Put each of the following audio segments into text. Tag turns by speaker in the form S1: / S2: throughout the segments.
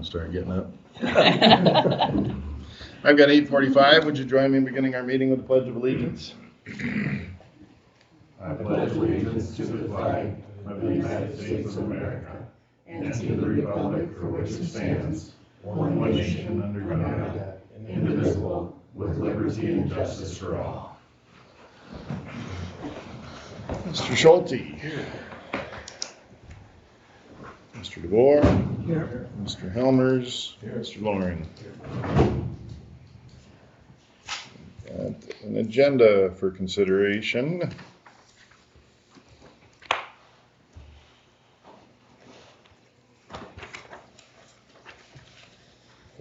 S1: gonna start getting up. I've got 8:45. Would you join me in beginning our meeting with the Pledge of Allegiance?
S2: I pledge allegiance to the flag of the United States of America and to the republic for which it stands, one nation under God, indivisible, with liberty and justice for all.
S1: Mr. Schulte. Mr. DeBoer.
S3: Here.
S1: Mr. Helmers. Mr. Loring. An agenda for consideration.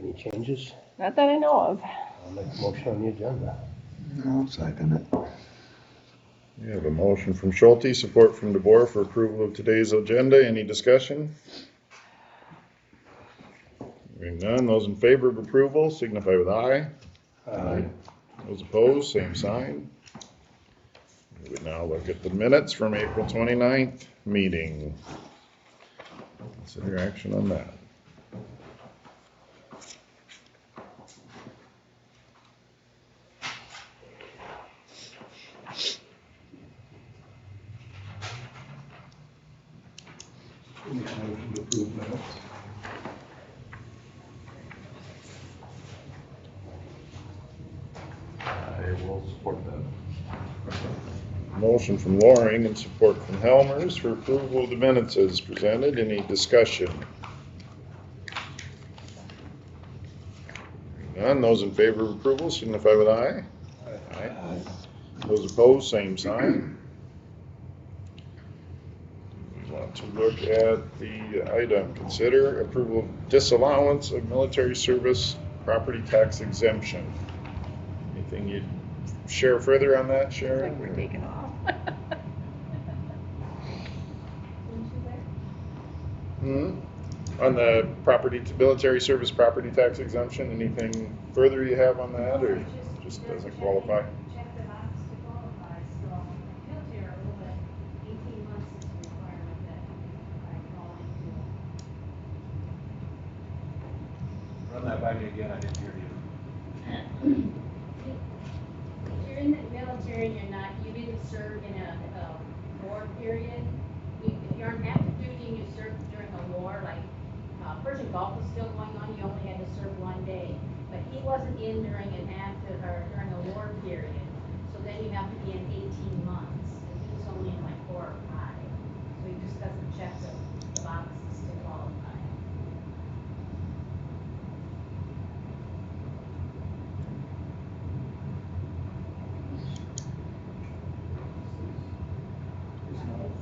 S3: Any changes?
S4: Not that I know of.
S3: I'll make a motion on the agenda.
S5: I'll second it.
S1: We have a motion from Schulte, support from DeBoer for approval of today's agenda. Any discussion? Hearing none, those in favor of approval signify with aye.
S3: Aye.
S1: Those opposed, same sign. We would now look at the minutes from April 29th meeting. Consider action on that.
S2: Make a motion to approve minutes. I will support that.
S1: Motion from Loring and support from Helmers for approval of the minutes as presented. Any discussion? None. Those in favor of approval signify with aye. Aye. Those opposed, same sign. We want to look at the item. Consider approval of disallowance of military service property tax exemption. Anything you'd share further on that, Sharon?
S4: Like we're taking off.
S1: On the military service property tax exemption, anything further you have on that, or just doesn't qualify?
S6: Check the box to qualify, so I feel terrible, but 18 months is the requirement that I fall into.
S2: Run that by me again, I didn't hear you.
S6: If you're in the military and you didn't serve in a war period, if you're on active duty and you served during a war, like Persian Gulf was still going on, you only had to serve 1 day. But he wasn't in during an active or during a war period, so then you have to be in 18 months. And he was only in like 4 or 5, so he just doesn't check the boxes to qualify.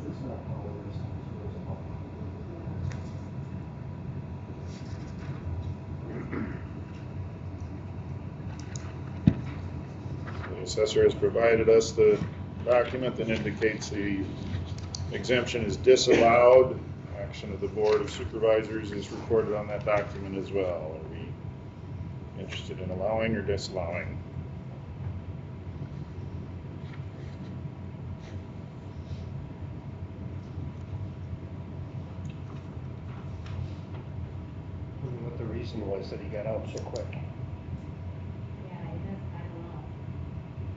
S2: It's not how it is.
S1: The assessor has provided us the document that indicates the exemption is disallowed. Action of the Board of Supervisors is recorded on that document as well. Are we interested in allowing or disallowing?
S3: Wonder what the reason was that he got out so quick.
S6: Yeah, I don't know.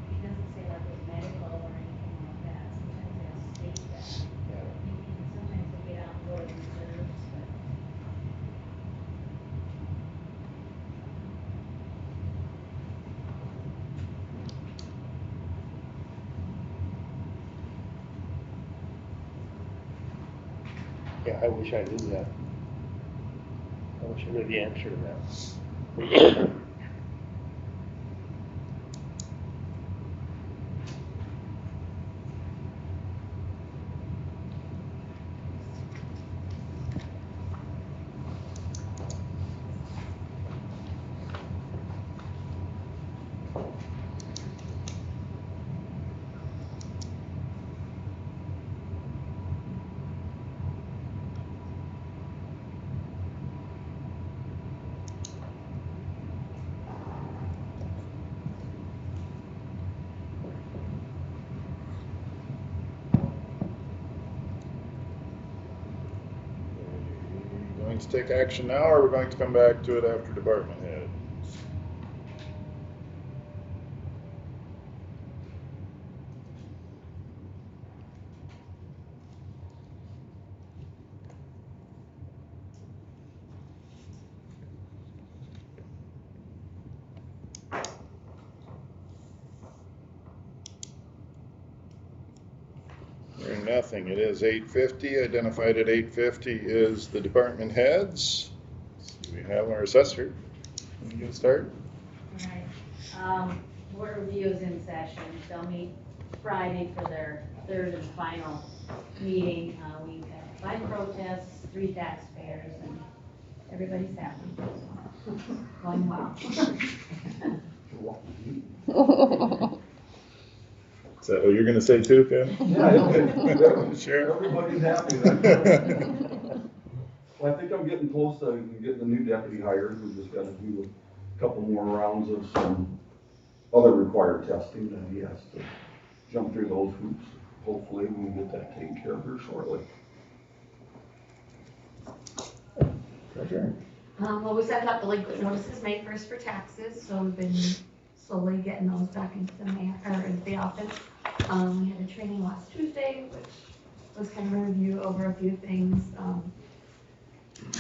S6: He doesn't say like it's medical or anything like that. Sometimes they'll state that.
S3: Yeah.
S6: And sometimes they get out and go to reserves, but.
S3: Yeah, I wish I knew that. I wish I knew the answer to that.
S1: to take action now, or we're going to come back to it after department head? Hearing nothing, it is 8:50. Identified at 8:50 is the department heads. We have our assessor. We can start.
S6: Alright, board review is in session, they'll meet Friday for their third and final meeting. We've had 5 protests, 3 taxpayers, and everybody's happy, so, going well.
S1: Is that what you're gonna say too, Ken?
S2: Yeah,
S1: Sure.
S2: everybody's happy. Well, I think I'm getting close to getting a new deputy hired. We just gotta do a couple more rounds of some other required testing, and he has to jump through those hoops. Hopefully, we can get that taken care of here shortly.
S1: Treasurer.
S6: Well, we sent out delinquent notices May 1st for taxes, so we've been slowly getting those back into the office. We had a training last Tuesday, which was kind of a review over a few things.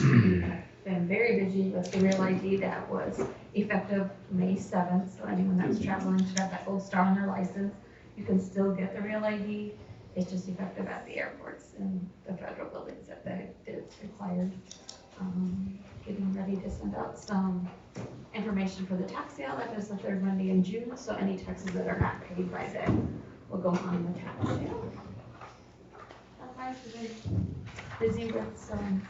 S6: We've been very busy with the Real ID that was effective May 7th, so anyone that's traveling should have that gold star on their license. You can still get the Real ID, it's just effective at the airports and the federal buildings that it's required. Getting ready to send out some information for the tax sale. That is the 3rd Monday in June, so any taxes that are not paid by then will go on the tax sale. Otherwise, we've been busy with some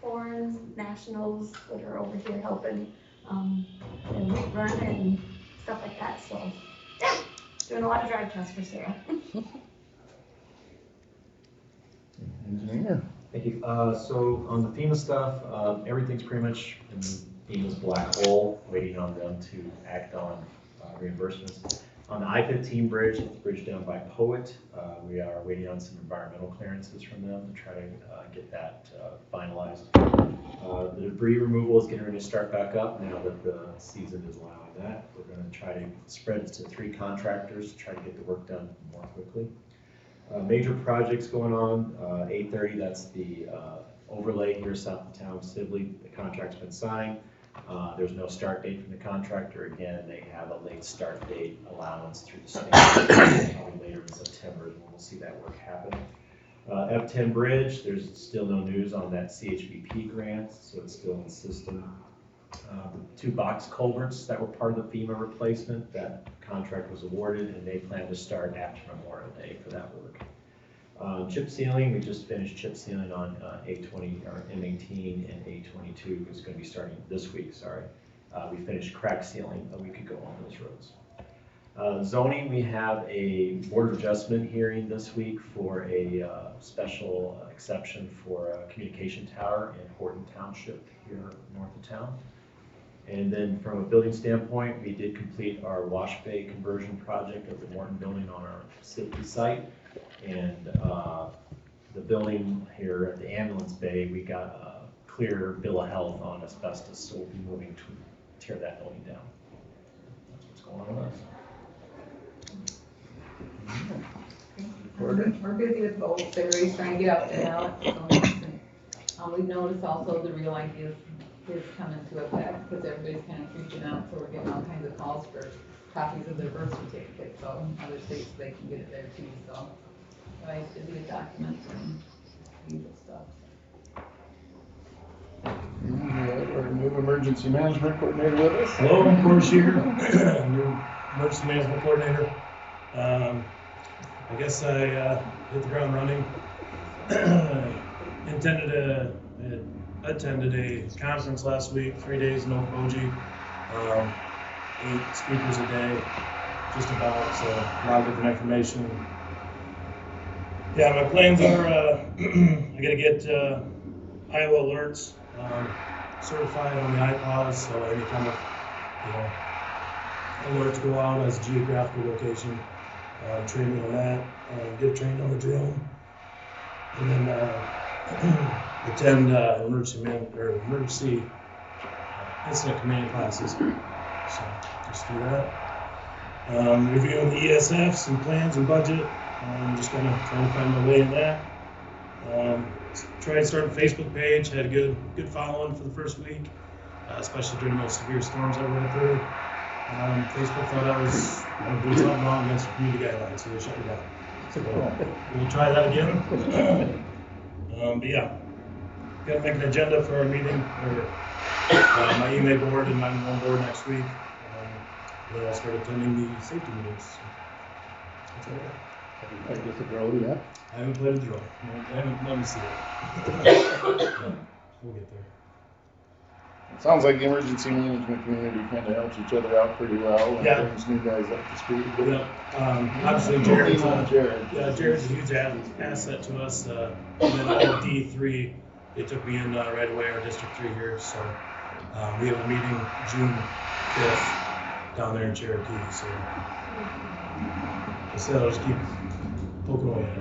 S6: foreign nationals that are over here helping, and run and stuff like that, so, yeah, doing a lot of drive tests for Sarah.
S1: Engineer.
S4: Thank you. So on the FEMA stuff, everything's pretty much in FEMA's black hole, waiting on them to act on reimbursements. On the I-15 bridge, the bridge down by Poet, we are waiting on some environmental clearances from them to try to get that finalized. The debris removal is getting ready to start back up now that the season is allowing that. We're going to try to spread it to 3 contractors to try to get the work done more quickly. Major projects going on, 830, that's the overlay here south of town, Sibley. The contract's been signed. There's no start date from the contractor. Again, they have a late start date allowance through the state. Probably later in September is when we'll see that work happen. F10 Bridge, there's still no news on that CHBP grant, so it's still in the system. The 2 box culverts that were part of the FEMA replacement, that contract was awarded, and they plan to start after Memorial Day for that work. Chip sealing, we just finished chip sealing on A20 or M18 and A22. It's going to be starting this week. Sorry, we finished crack sealing a week ago on those roads. Zoning, we have a board of adjustment hearing this week for a special exception for a communication tower in Horton Township here north of town. And then from a building standpoint, we did complete our wash bay conversion project of the Morton building on our city site. And the building here at the ambulance bay, we got a clear bill of health on asbestos, so we'll be moving to tear that building down. That's what's going on with us.
S7: We're busy with both, everybody's trying to get out there now. We've noticed also the Real ID is coming to effect, because everybody's kind of freaking out, so we're getting all kinds of calls for copies of their birth certificates, so other states, they can get it there too, so. Everybody's busy with documents and usual stuff.
S1: Our new emergency management coordinator with us.
S8: Hello, I'm Corey Shear, new emergency management coordinator. I guess I hit the ground running. Attended a conference last week, 3 days in Okoboji, 8 speakers a day, just about, so a lot of different information. Yeah, my plans are, I gotta get Iowa alerts certified on the iPods, so any kind of, alerts go out as geographical location, training on that, get trained on the drone, and then attend emergency incident command classes. So just do that. Reviewing the ESFs and plans and budget. Just kind of trying to find my way in that. Tried starting a Facebook page. Had a good following for the first week, especially during those severe storms I went through. Facebook thought I was doing something wrong against the community guidelines, so they shut me down. So we'll try that again. But yeah, gotta make an agenda for our meeting, or my email board and my one board next week. Then I'll start attending the safety meetings. That's all I got.
S3: Have you played with the drone yet?
S8: I haven't played with the drone. Let me see it. We'll get there.
S1: It sounds like the emergency management community kind of helps each other out pretty well and
S8: Yeah.
S1: brings new guys up to speed.
S8: Yeah. Obviously Jared's
S1: Jared's
S8: a huge asset to us. And then all D3, they took me in right away, our District 3 here. So we have a meeting June 5th down there in Cherokee. So I said I'll just keep poking away at it.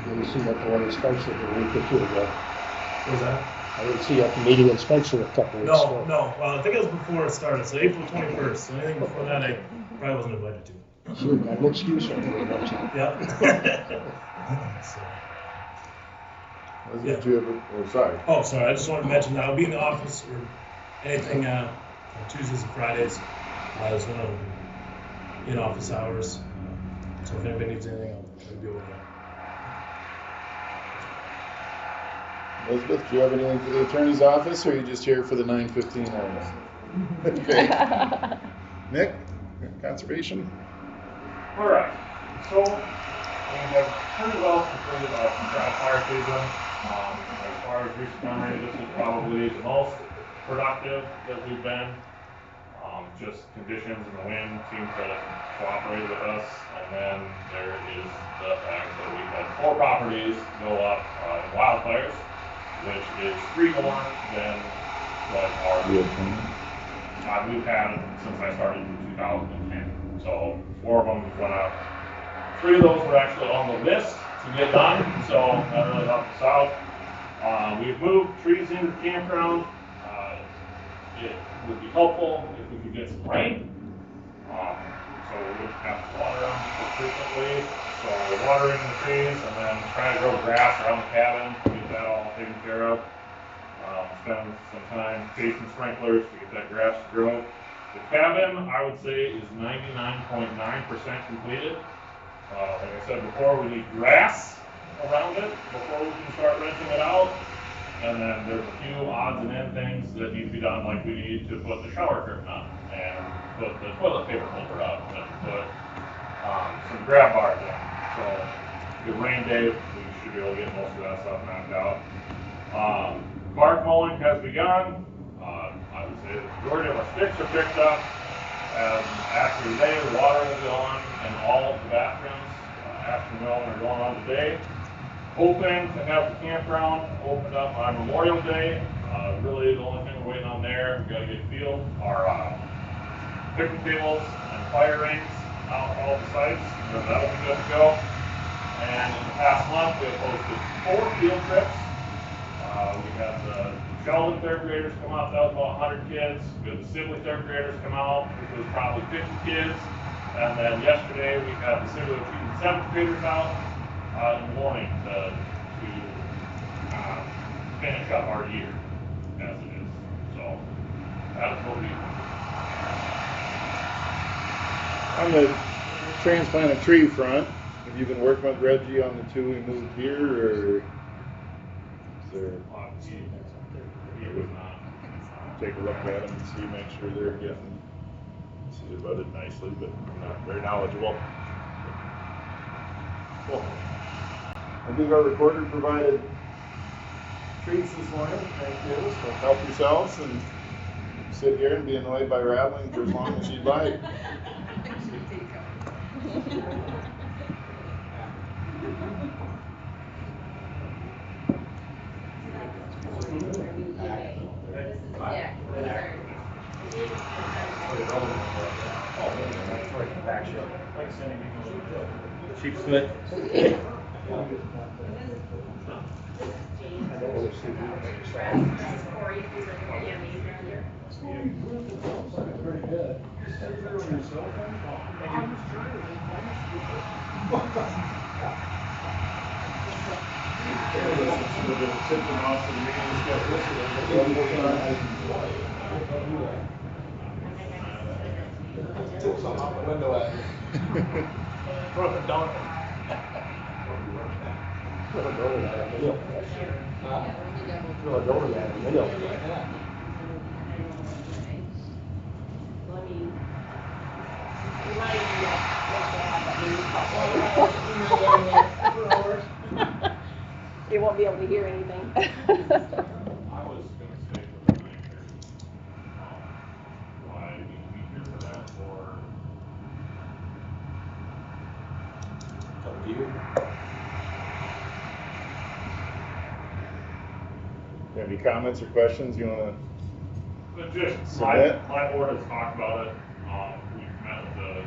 S3: Didn't see you at the one in Spencer a week or two ago.
S8: What was that?
S3: I didn't see you at the meeting in Spencer a couple weeks ago.
S8: No. Well, I think it was before it started, so April 21st. So anything before that, I probably wasn't invited to.
S3: Sure, got an excuse over there, don't you?
S8: Yeah. So.
S1: Did you ever, oh, sorry.
S8: Oh, sorry. I just wanted to mention that I'll be in the office or anything on Tuesdays and Fridays. Is one of them in office hours. So if anybody needs anything, I'll be over there.
S1: Elizabeth, do you have anything for the attorney's office, or are you just here for the 9:15 hours? Okay. Nick, conservation?
S9: All right, so we have pretty well completed our control fire season. As far as recent memory, this is probably the most productive that we've been. Just conditions and the wind seem to cooperate with us. And then there is the fact that we've had 4 properties go up in wildfires, which is 3 more than what we've had since I started in 2010. So 4 of them went up. 3 of those were actually on the list to get done, so that really helped us out. We've moved trees into the campground. It would be helpful if we could get some rain. So we wouldn't have to water them frequently. So we're watering the trees and then trying to grow grass around the cabin to get that all taken care of. Spend some time chasing sprinklers to get that grass to grow. The cabin, I would say, is 99.9% completed. Like I said before, we need grass around it before we can start renting it out. And then there's a few odds and ends things that need to be done, like we need to put the shower curtain up and put the toilet paper holder up and put some grab bars in. So good rain day, we should be able to get most of that stuff knocked out. Bark mowing has begun. I would say the majority of our sticks are picked up. And after today, the water will be on in all of the bathrooms. Afternoon are going on today. Hoping to have the campground opened up on Memorial Day. Really, the only thing we're waiting on there, we got to get field, our picnic tables and fire rings out all the sites. So that'll be good to go. And in the past month, we have hosted 4 field trips. We had the Sheldon third graders come out, that was about 100 kids. We had the Sibley third graders come out, which was probably 50 kids. And then yesterday, we had the Sibley and 7th graders out in the morning to finish up our year as it is. So that's what we.
S1: On the transplanted tree front, have you been working with Reggie on the 2 we moved here, or is there?
S9: He was not.
S1: Take a look at them and see, make sure they're getting seeded budded nicely, but not very knowledgeable. Cool. I think our recorder provided treats this morning. Thank you. So help yourselves and sit here and be annoyed by rattling for as long as you'd like.
S3: I know when
S6: Corey, if he's like, yeah, maybe here.
S8: Pretty good. Window at me. Throw a donut. Throw a donut at me. Throw a donut at me.
S6: Let me remind you that you won't be able to hear anything.
S9: I was gonna stay for the 9:30. Why need to be here for that, or?
S8: Up to you.
S1: Any comments or questions you wanna?
S9: But just,
S1: Submit.
S9: my board has talked about it, we've met with the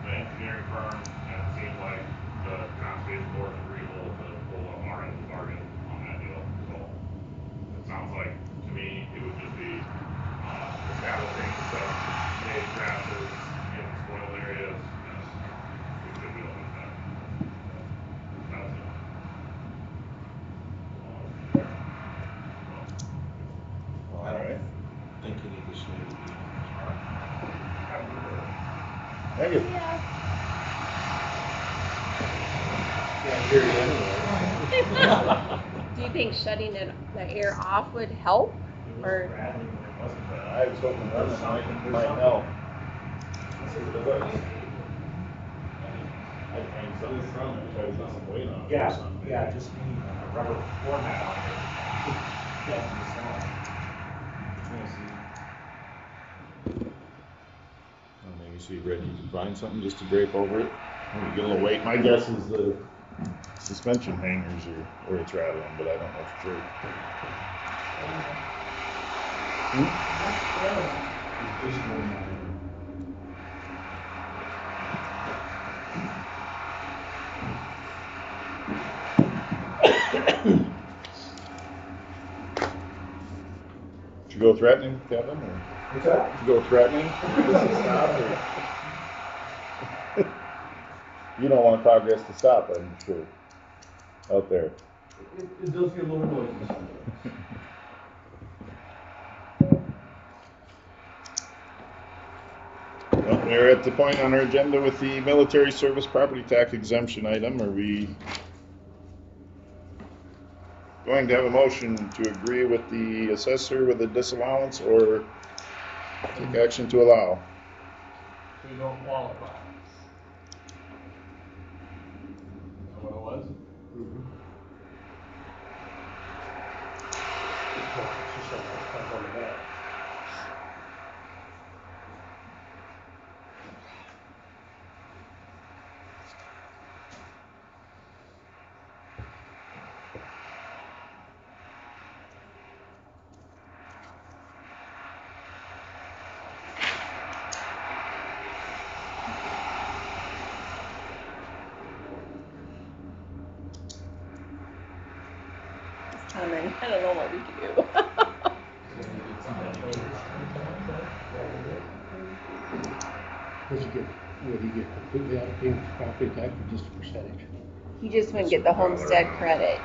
S9: engineering firm, and it seems like the conservation board is agreeable to pull up our end of the bargain on that deal, so. It sounds like, to me, it would just be, establishing some native grasses in spoiled areas, and we should be able to do that. That's it.
S2: I don't think any of this need to be.
S1: Thank you.
S8: Can't hear you anyway.
S6: Do you think shutting the air off would help?
S4: It was
S6: Or-
S4: rattling when it wasn't, but
S1: I was hoping that might help.
S4: I'd hang
S1: Something
S4: something
S1: from it, try to get some weight on it or
S4: Yeah,
S1: something.
S4: yeah, just need a rubber floor mat on it. Yeah, just
S1: Or maybe see if Reggie can find something just to drape over it. Maybe get a little weight. My guess is the suspension hangers are where it's rattling, but I don't know for sure. Should you go threatening, Kevin, or?
S8: What's that?
S1: Should you go threatening? This to stop, or? You don't want progress to stop, I'm sure, out there.
S8: It does get a little noisy sometimes.
S1: Well, we're at the point on our agenda with the military service property tax exemption item. Are we going to have a motion to agree with the assessor with the disallowance or take action to allow?
S8: We don't qualify. Is that what it was?
S6: I don't know what we can do.
S3: Would he get completely out of paying property tax or just a percentage?
S6: He just wouldn't get the homestead credit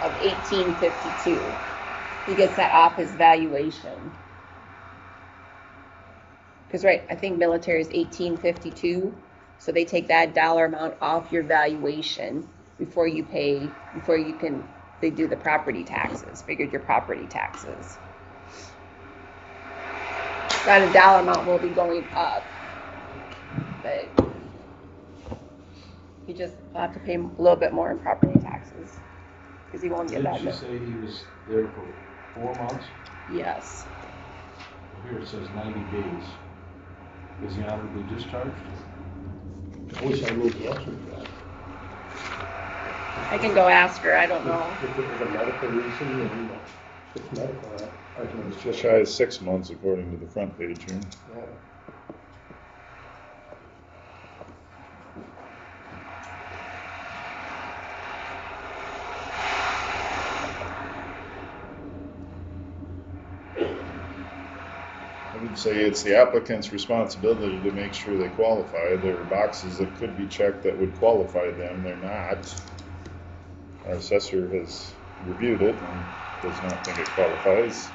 S6: of 1852. He gets that off his valuation. Because right, I think military is 1852, so they take that dollar amount off your valuation before you pay, they do the property taxes, figured your property taxes. That dollar amount will be going up, but you just have to pay a little bit more in property taxes, because he won't get that.
S2: Didn't you say he was there for 4 months?
S6: Yes.
S2: Here it says 90 days. Is he honorably discharged?
S3: I wish I knew the answer to that.
S6: I can go ask her, I don't know.
S3: If it was a medical reason, then it's medical, I can
S1: It's just
S3: understand.
S1: shy of 6 months according to the front page here.
S3: Yeah.
S1: I would say it's the applicant's responsibility to make sure they qualify. There are boxes that could be checked that would qualify them, they're not. Our assessor has reviewed it and does not think it qualifies.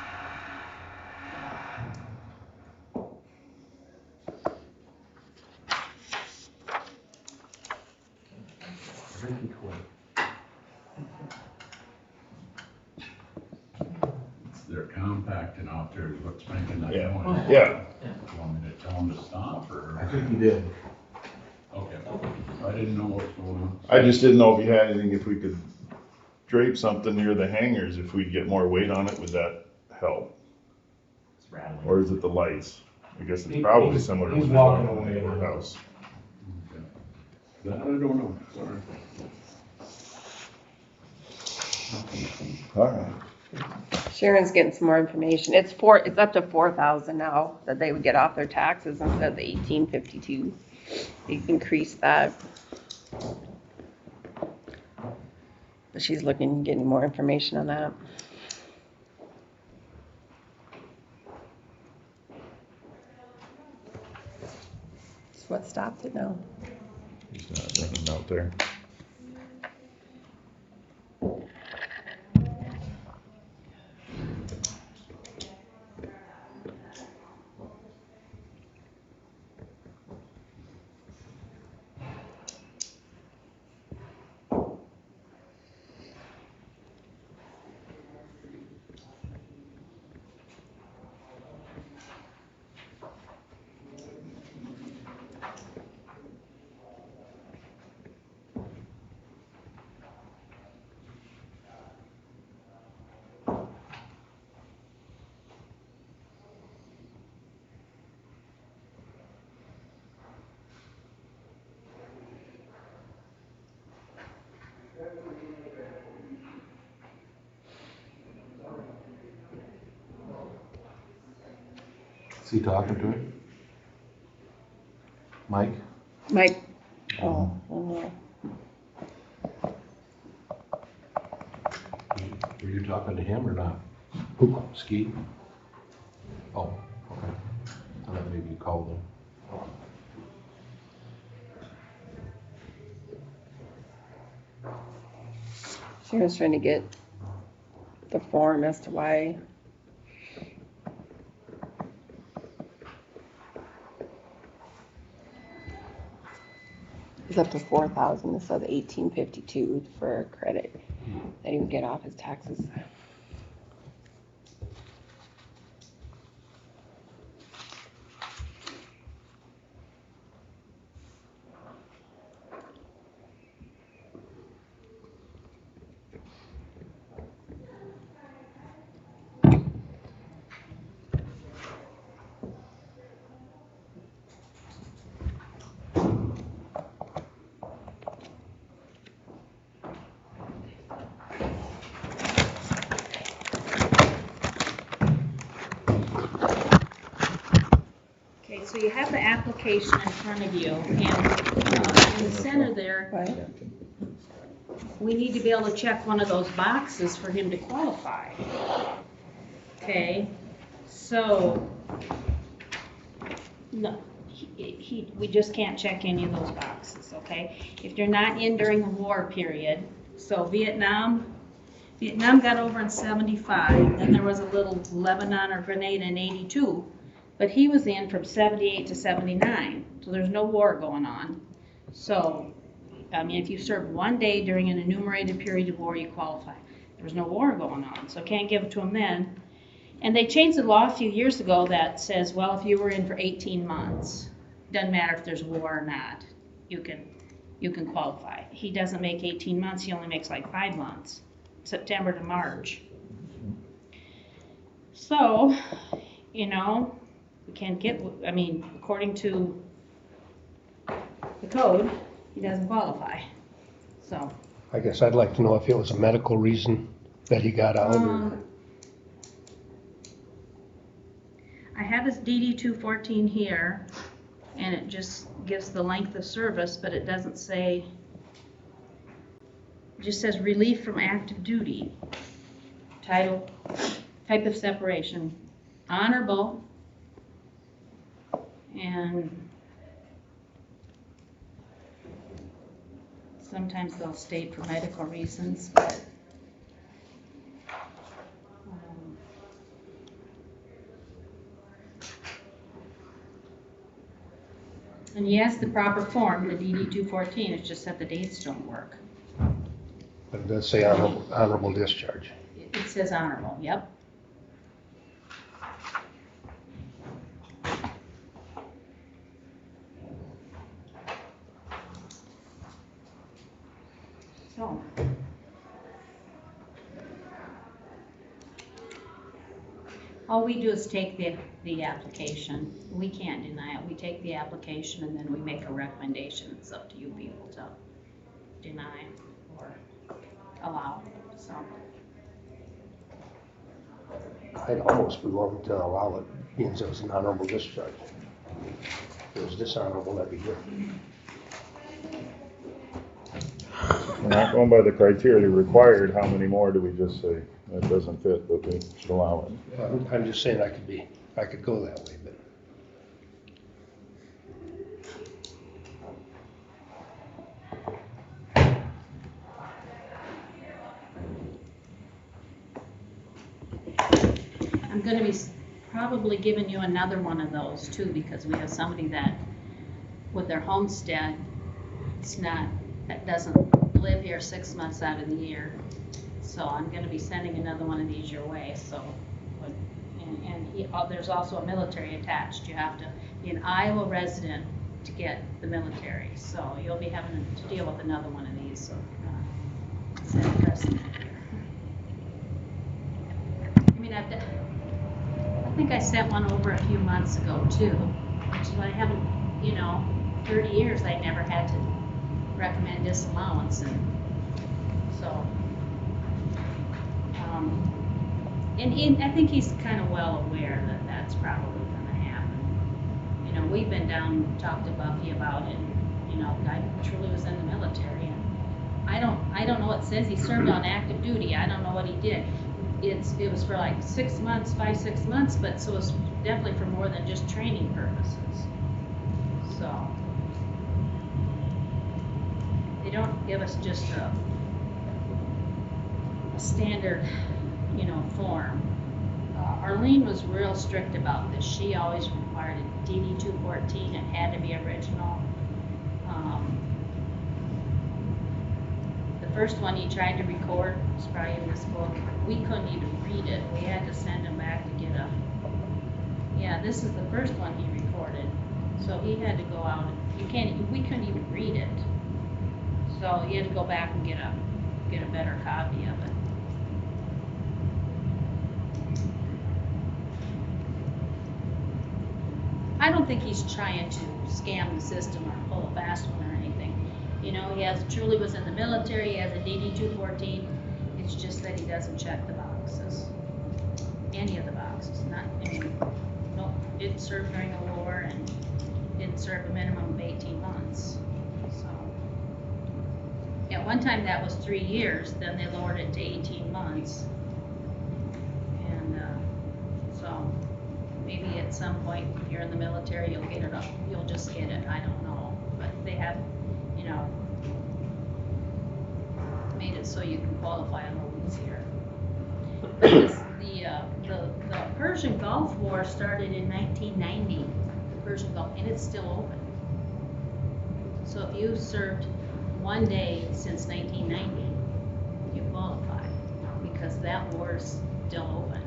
S2: They're compacting out there, is what's making that
S1: Yeah.
S2: noise.
S1: Yeah.
S2: You want me to tell them to stop, or?
S10: I think you did.
S2: Okay, I didn't know what was going on.
S1: I just didn't know if you had anything, if we could drape something near the hangers, if we'd get more weight on it, would that help?
S4: It's rattling.
S1: Or is it the lights? I guess it's probably similar to
S8: He's
S1: the
S8: walking
S1: one in the
S8: away.
S1: courthouse.
S2: Okay. That I don't know, sorry.
S1: All right.
S11: Sharon's getting some more information. It's up to 4,000 now that they would get off their taxes instead of the 1852. They increased that. But she's looking, getting more information on that. So what stopped it now?
S1: He's not running out there.
S10: Is he talking to him? Mike?
S11: Mike? Oh, no.
S10: Were you talking to him or not? Who? Ski? Oh, okay. I thought maybe you called him.
S11: Sharon's trying to get the form as to why. It's up to 4,000 instead of the 1852 for credit that he would get off his taxes.
S6: Okay, so you have the application in front of you, and in the center there,
S11: Right?
S6: we need to be able to check one of those boxes for him to qualify. Okay, so, no, we just can't check any of those boxes, okay? If you're not in during the war period, so Vietnam got over in 75, then there was a little Lebanon or Grenada in 82, but he was in from 78 to 79, so there's no war going on. So, I mean, if you served one day during an enumerated period of war, you qualify. There was no war going on, so can't give it to him then. And they changed the law a few years ago that says, well, if you were in for 18 months, doesn't matter if there's war or not, you can qualify. He doesn't make 18 months, he only makes like 5 months, September to March. So, you know, we can't get, I mean, according to the code, he doesn't qualify, so.
S3: I guess I'd like to know if it was a medical reason that he got out or.
S6: I have his DD 214 here, and it just gives the length of service, but it doesn't say, it just says relief from active duty. Title, type of separation, honorable, And sometimes they'll state for medical reasons, but and he has the proper form, the DD 214, it's just that the dates don't work.
S2: But it does say honorable discharge.
S6: It says honorable, yep. So. All we do is take the application. We can't deny it. We take the application and then we make a recommendation. It's up to you people to deny or allow, so.
S2: I'd almost be willing to allow it, being as it's an honorable discharge. If it was dishonorable, that'd be good.
S1: We're not going by the criteria required, how many more do we just say, that doesn't fit, but we should allow it?
S2: I'm just saying I could go that way, but.
S6: I'm gonna be probably giving you another one of those too, because we have somebody that, with their homestead, that doesn't live here 6 months out of the year. So I'm gonna be sending another one of these your way, so. There's also a military attached. You have to be an Iowa resident to get the military. So you'll be having to deal with another one of these, so. Set precedent here. I mean, I think I sent one over a few months ago too, which I haven't, 30 years I never had to recommend disallowance, and so. And I think he's kind of well aware that that's probably gonna happen. We've been down and talked to Buffy about it, the guy truly was in the military, and I don't know, it says he served on active duty, I don't know what he did. It was for like 6 months, 5-6 months, but so it was definitely for more than just training purposes. So. They don't give us just a standard, form. Arlene was real strict about this. She always required a DD 214. It had to be original. The first one he tried to record was probably in this book. We couldn't even read it. We had to send him back to get yeah, this is the first one he recorded. So he had to go out, and we couldn't even read it. So he had to go back and get a better copy of it. I don't think he's trying to scam the system or pull a fast one or anything. He truly was in the military, he has a DD 214. It's just that he doesn't check the boxes. Any of the boxes, didn't serve during the war and didn't serve a minimum of 18 months. So, at one time that was 3 years, then they lowered it to 18 months. And so maybe at some point if you're in the military you'll get it up, you'll just get it, I don't know. But they have, made it so you can qualify a little easier. But the Persian Gulf War started in 1990, the Persian Gulf, and it's still open. So if you've served one day since 1990, you qualify, because that war is still open.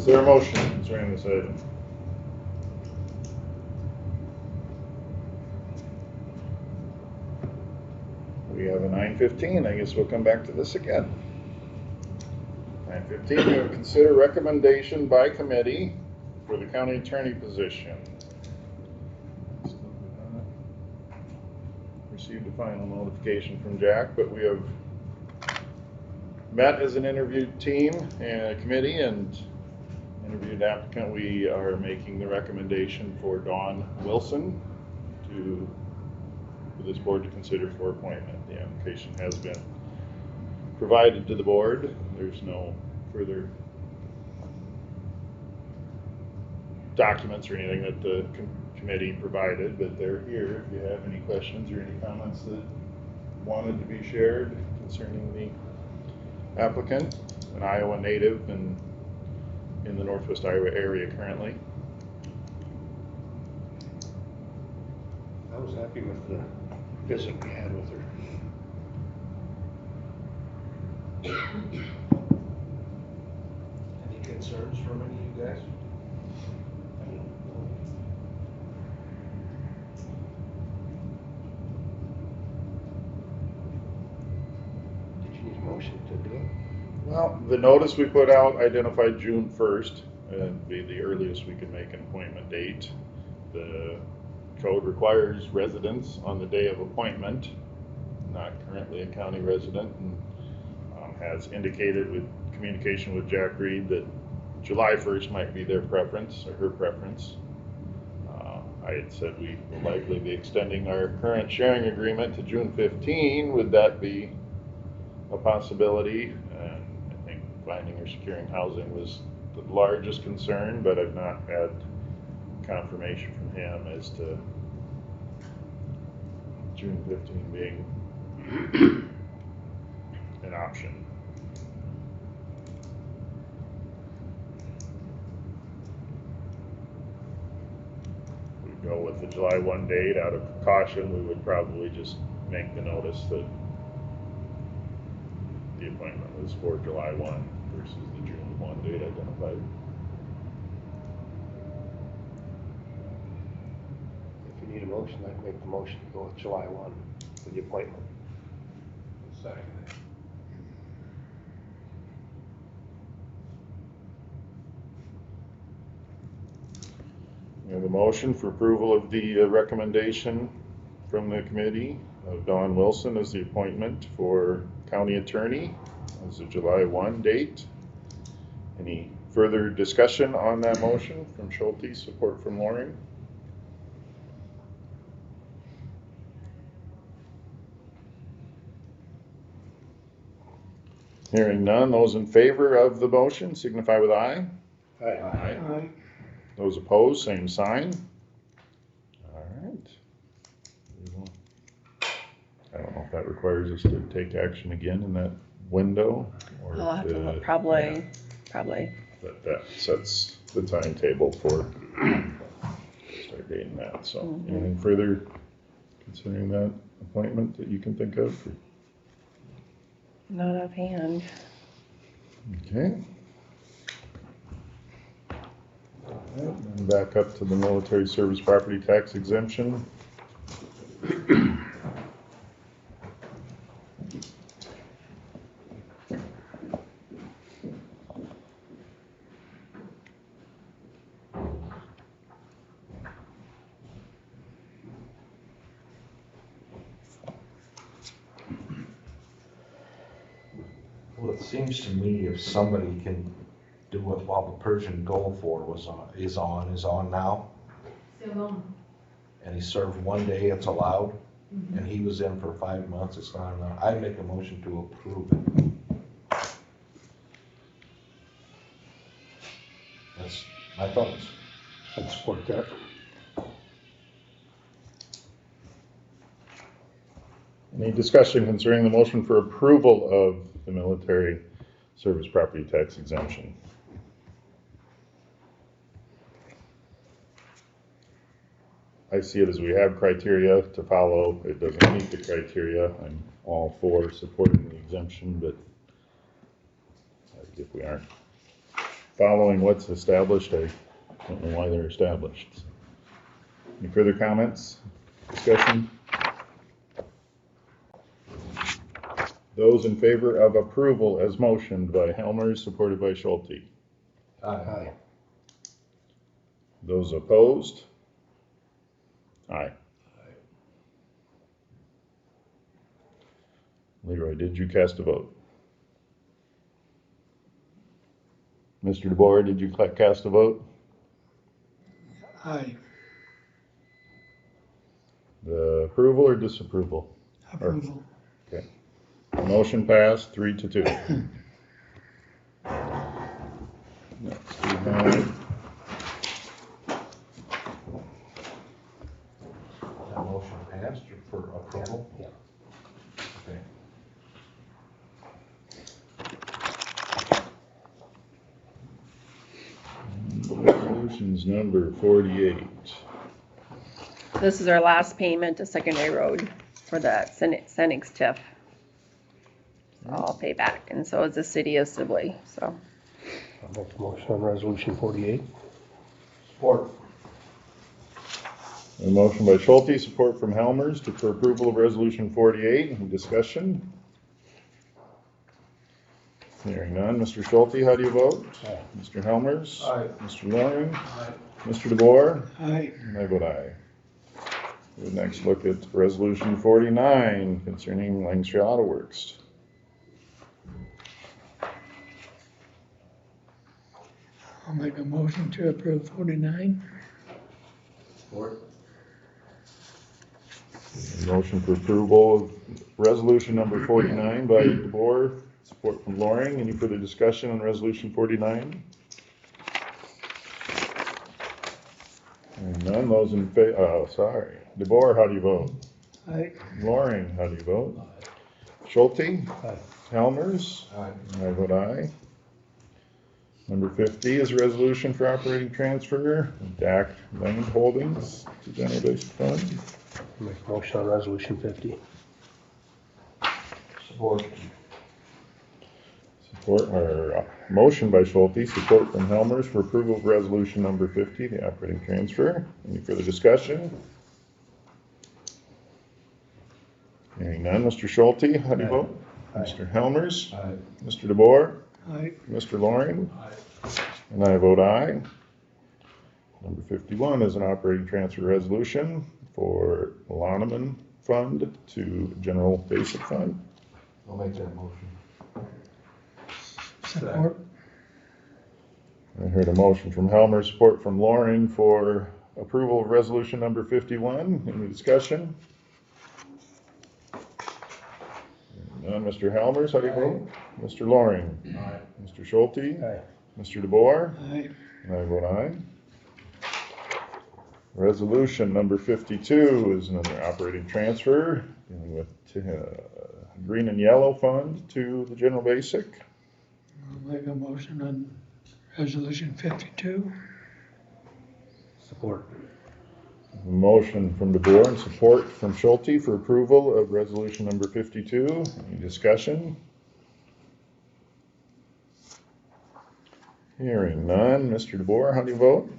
S1: there a motion concerning this item? We have a 9:15, I guess we'll come back to this again. 9:15, we will consider recommendation by committee for the county attorney position. Received a final notification from Jack, but we have met as an interview team and committee and interviewed applicant. We are making the recommendation for Dawn Wilson for this board to consider for appointment. The application has been provided to the board. There's no further documents or anything that the committee provided, but they're here if you have any questions or any comments that wanted to be shared concerning the applicant, an Iowa native and in the Northwest Iowa area currently.
S3: I was happy with the visit we had with her.
S10: Any concerns from any of you guys?
S3: Did you need a motion to do it?
S1: Well, the notice we put out identified June 1st, and be the earliest we could make an appointment date. The code requires residence on the day of appointment, not currently a county resident, and has indicated with communication with Jack Reed that July 1st might be their preference, or her preference. I had said we will likely be extending our current sharing agreement to June 15. Would that be a possibility? And I think finding or securing housing was the largest concern, but I've not had confirmation from him as to June 15 being an option. We'd go with the July 1 date. Out of caution, we would probably just make the notice that the appointment was for July 1 versus the June 1 date identified.
S3: If you need a motion, I'd make the motion to go with July 1 for the appointment.
S10: Second.
S1: We have a motion for approval of the recommendation from the committee of Dawn Wilson as the appointment for county attorney as a July 1 date. Any further discussion on that motion from Schulte, support from Loring? Hearing none, those in favor of the motion signify with aye.
S3: Aye.
S1: Those opposed, same sign. All right. I don't know if that requires us to take action again in that window. Or
S11: I'll have to
S1: if,
S11: look, probably.
S1: But that sets the timetable for start dating that. So anything further concerning that appointment that you can think of?
S11: Not offhand.
S1: Okay. And back up to the military service property tax exemption.
S10: Well, it seems to me if somebody can do it while the Persian Gulf War is on now,
S7: Still on.
S10: and he served 1 day, it's allowed, and he was in for 5 months, it's not enough. I make a motion to approve it. That's my thoughts.
S3: I'd support that.
S1: Any discussion concerning the motion for approval of the military service property tax exemption? I see it as we have criteria to follow. It doesn't meet the criteria. I'm all for supporting the exemption, but if we aren't following what's established. I don't know why they're established. Any further comments, discussion? Those in favor of approval as motioned by Helmers, supported by Schulte.
S10: Aye.
S1: Those opposed? Aye. Leroy, did you cast a vote? Mr. DeBoer, did you cast a vote?
S5: Aye.
S1: The approval or disapproval?
S5: Approval.
S1: Okay. Motion passed 3-2. Next we have
S10: That motion passed for approval?
S3: Yeah.
S10: Okay.
S1: resolutions number 48.
S11: This is our last payment to Secondary Road for the Senex TIF. I'll pay back, and so is the city of Sibley, so.
S3: I'll make a motion on resolution 48.
S10: Support.
S1: A motion by Schulte, support from Helmers for approval of resolution 48. Any discussion? Hearing none. Mr. Schulte, how do you vote?
S3: Aye.
S1: Mr. Helmers?
S10: Aye.
S1: Mr. Loring? Aye. Mr. DeBoer?
S5: Aye.
S1: And I vote aye. We'll next look at resolution 49 concerning Langstree Auto Works.
S5: I'll make a motion to approve 49.
S10: Support.
S1: A motion for approval of resolution number 49 by DeBoer, support from Loring. Any further discussion on resolution 49? Hearing none, those in favor, DeBoer, how do you vote?
S5: Aye.
S1: Loring, how do you vote? Schulte?
S3: Aye.
S1: Helmers?
S10: Aye.
S1: And I vote aye. Number 50 is a resolution for operating transfer of DAC Land Holdings to General Basic Fund.
S3: I'll make a motion on resolution 50.
S10: Support.
S1: Motion by Schulte, support from Helmers for approval of resolution number 50, the operating transfer. Any further discussion? Hearing none. Mr. Schulte, how do you
S3: Aye.
S1: vote?
S3: Aye.
S1: Mr. Helmers?
S10: Aye.
S1: Mr. DeBoer?
S5: Aye.
S1: Mr. Loring? And I vote aye. Number 51 is an operating transfer resolution for Loneman Fund to General Basic Fund.
S10: I'll make that motion.
S5: Support.
S1: I heard a motion from Helmer, support from Loring for approval of resolution number 51. Any discussion? None. Mr. Helmers, how do you vote? Mr. Loring?
S10: Aye.
S1: Mr. Schulte?
S3: Aye.
S1: Mr. DeBoer?
S5: Aye.
S1: And I vote aye. Resolution number 52 is another operating transfer dealing with Green and Yellow Fund to the General Basic.
S5: I'll make a motion on resolution 52.
S3: Support.
S1: A motion from DeBoer and support from Schulte for approval of resolution number 52. Any discussion? Hearing none. Mr. DeBoer, how do you vote?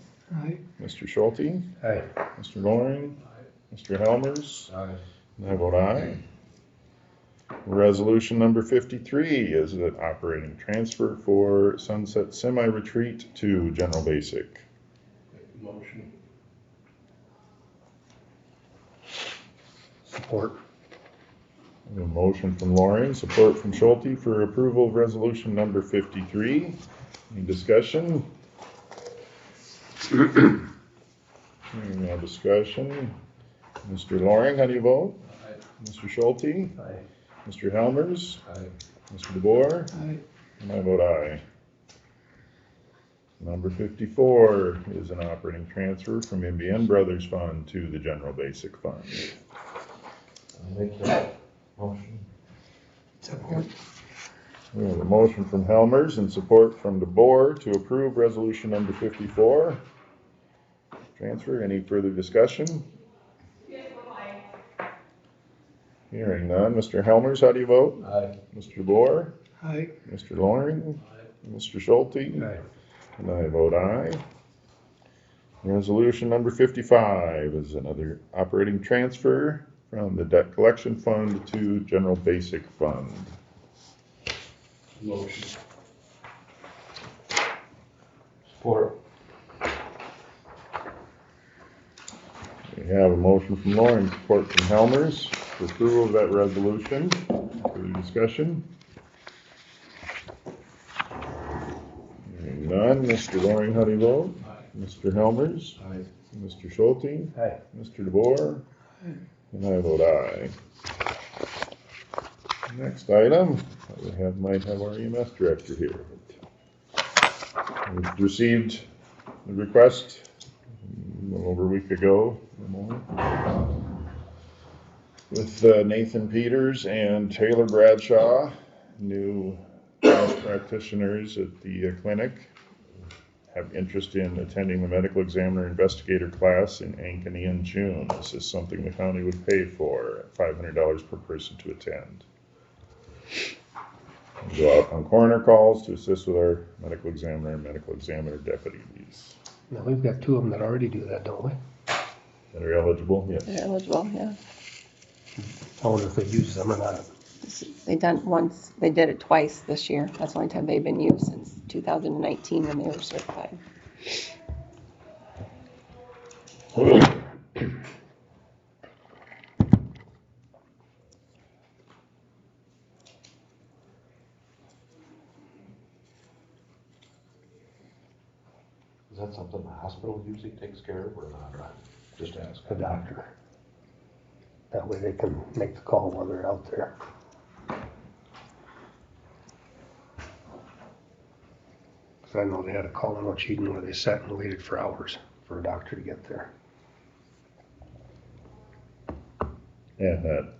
S5: Aye.
S1: Mr. Schulte?
S3: Aye.
S1: Mr. Loring? Mr. Helmers?
S10: Aye.
S1: And I vote aye. Resolution number 53 is an operating transfer for Sunset Semi-Retreat to General Basic.
S10: Motion.
S3: Support.
S1: A motion from Loring, support from Schulte for approval of resolution number 53. Any discussion? Hearing no discussion. Mr. Loring, how do you vote?
S10: Aye.
S1: Mr. Schulte?
S3: Aye.
S1: Mr. Helmers?
S10: Aye.
S1: Mr. DeBoer?
S5: Aye.
S1: And I vote aye. Number 54 is an operating transfer from MBN Brothers Fund to the General Basic Fund.
S10: I'll make that motion.
S5: Support.
S1: We have a motion from Helmers and support from DeBoer to approve resolution number 54. Transfer, any further discussion? Hearing none. Mr. Helmers, how do you vote?
S10: Aye.
S1: Mr. DeBoer?
S5: Aye.
S1: Mr. Loring? Mr. Schulte?
S3: Aye.
S1: And I vote aye. Resolution number 55 is another operating transfer from the debt collection fund to general basic fund.
S8: Motion.
S10: Support.
S1: We have a motion from Lauren, support from Helmers for approval of that resolution. Further discussion? Hearing none. Mr. Loring, how do you vote? Mr. Helmers?
S10: Aye.
S1: Mr. Schulte?
S3: Aye.
S1: Mr. DeBoer? And I vote aye. Next item, might have our EMS director here. We've received the request a little over a week ago, with Nathan Peters and Taylor Bradshaw, new nurse practitioners at the clinic, have interest in attending the medical examiner investigator class in Ankeny in June. This is something the county would pay for, at $500 per person to attend. Go out on coroner calls to assist with our medical examiner and medical examiner deputies
S3: Now, we've got two of them that already do that, don't we?
S1: that are eligible. Yes.
S11: They're eligible, yeah.
S3: I wonder if they use them or not.
S11: They done once, they did it twice this year. That's the only time they've been used since 2019 when they were certified.
S10: Is that something the hospital usually takes care of or not? Right. Just ask.
S3: The doctor. That way they can make the call while they're out there. Cause I know they had a call in Waukegan where they sat and waited for hours for a doctor to get there.
S1: Yeah, that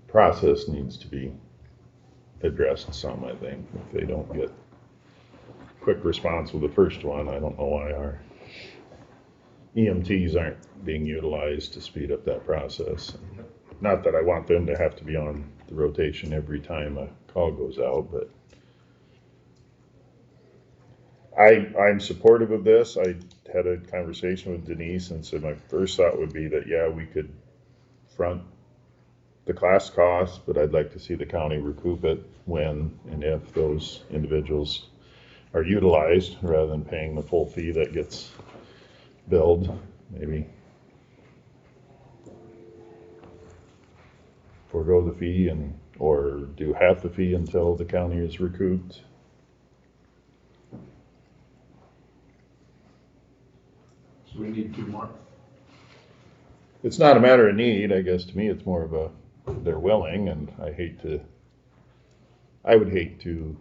S1: process needs to be addressed some, I think. If they don't get quick response with the first one, I don't know why our EMTs aren't being utilized to speed up that process. Not that I want them to have to be on the rotation every time a call goes out, but I'm supportive of this. I had a conversation with Denise and said my first thought would be that, yeah, we could front the class costs, but I'd like to see the county recoup it when and if those individuals are utilized rather than paying the full fee that gets billed. Maybe forego the fee or do half the fee until the county is recouped.
S10: So we need two more.
S1: It's not a matter of need, I guess. To me, it's more of they're willing, and I would hate to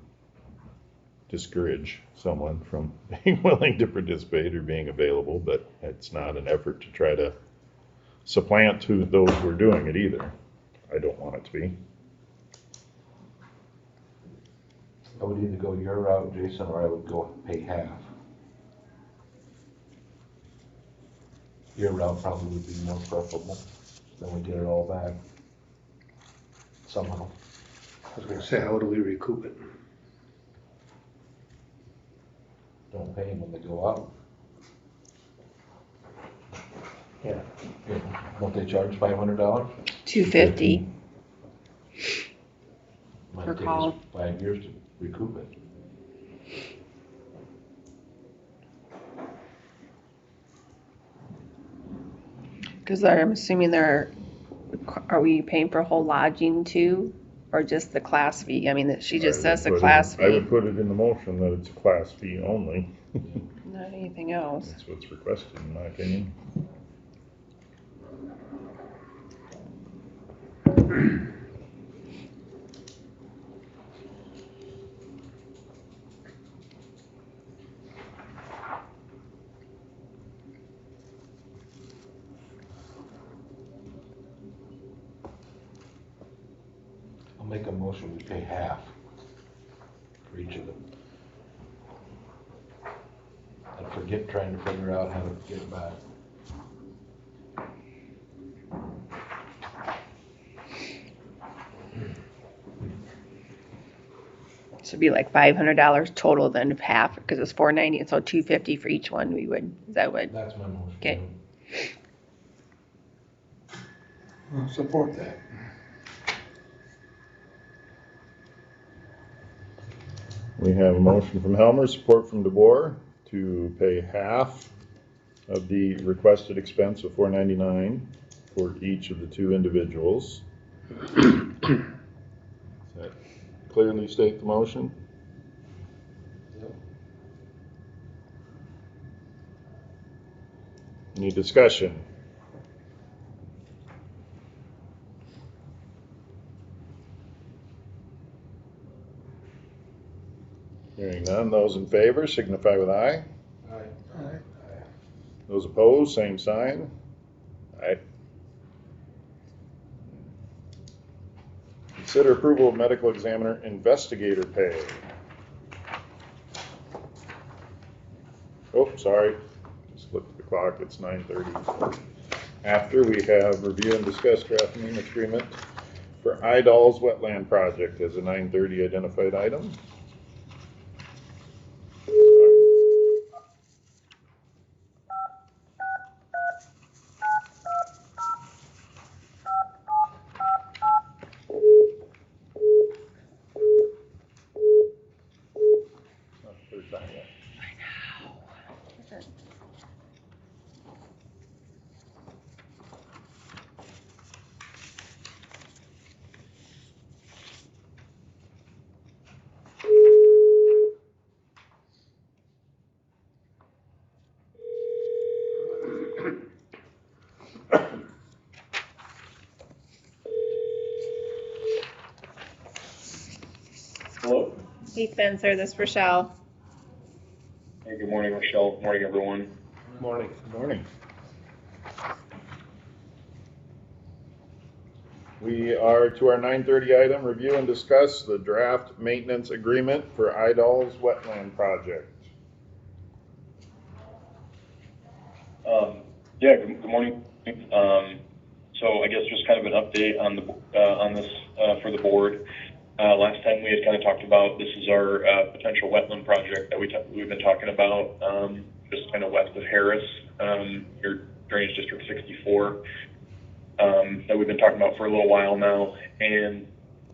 S1: discourage someone from being willing to participate or being available, but it's not an effort to try to supplant those who are doing it either. I don't want it to be.
S10: I would either go your route, Jason, or I would go pay half. Your route probably would be more preferable, then we get it all back somehow.
S3: I was gonna say, how do we recoup it?
S10: Don't pay them when they go out.
S3: Yeah.
S10: Don't they charge $500?
S11: $250
S10: Might
S11: per
S10: take us
S11: call.
S10: 5 years to recoup it.
S11: Because I'm assuming are we paying for whole lodging too? Or just the class fee? I mean, she just says the class
S1: I would
S11: fee,
S1: put it in the motion that it's a class fee only.
S11: not anything else.
S1: That's what's requested, in my opinion.
S10: I'll make a motion, we pay half for each of them. And forget trying to figure out how to get it back.
S11: So it'd be like $500 total, then half, because it's $490, so $250 for each one we would, is that what?
S10: That's my motion.
S11: Okay.
S5: I'll support that.
S1: We have a motion from Helmer, support from DeBoer to pay half of the requested expense of $499 for each of the two individuals. Does that clearly state the motion? Any discussion? Hearing none, those in favor signify with aye.
S5: Aye.
S1: Those opposed, same sign. Aye. Consider approval of medical examiner investigator pay. Oh, sorry, just looked at the clock, it's 9:30. After, we have review and discuss draft maintenance agreement for Idall's wetland project as a 9:30 identified item. Not the third time yet.
S12: Hello.
S11: Hey Spencer, this is Rochelle.
S12: Hey, good morning, Rochelle. Good morning, everyone.
S1: Morning. Good morning. We are to our 9:30 item, review and discuss the draft maintenance agreement for Idall's wetland project.
S12: Yeah, good morning. So I guess just kind of an update on the on this for the board. Last time we had kind of talked about this is our potential wetland project that we've been talking about, just kind of west of Harris, your Drainage District 64, that we've been talking about for a little while now. And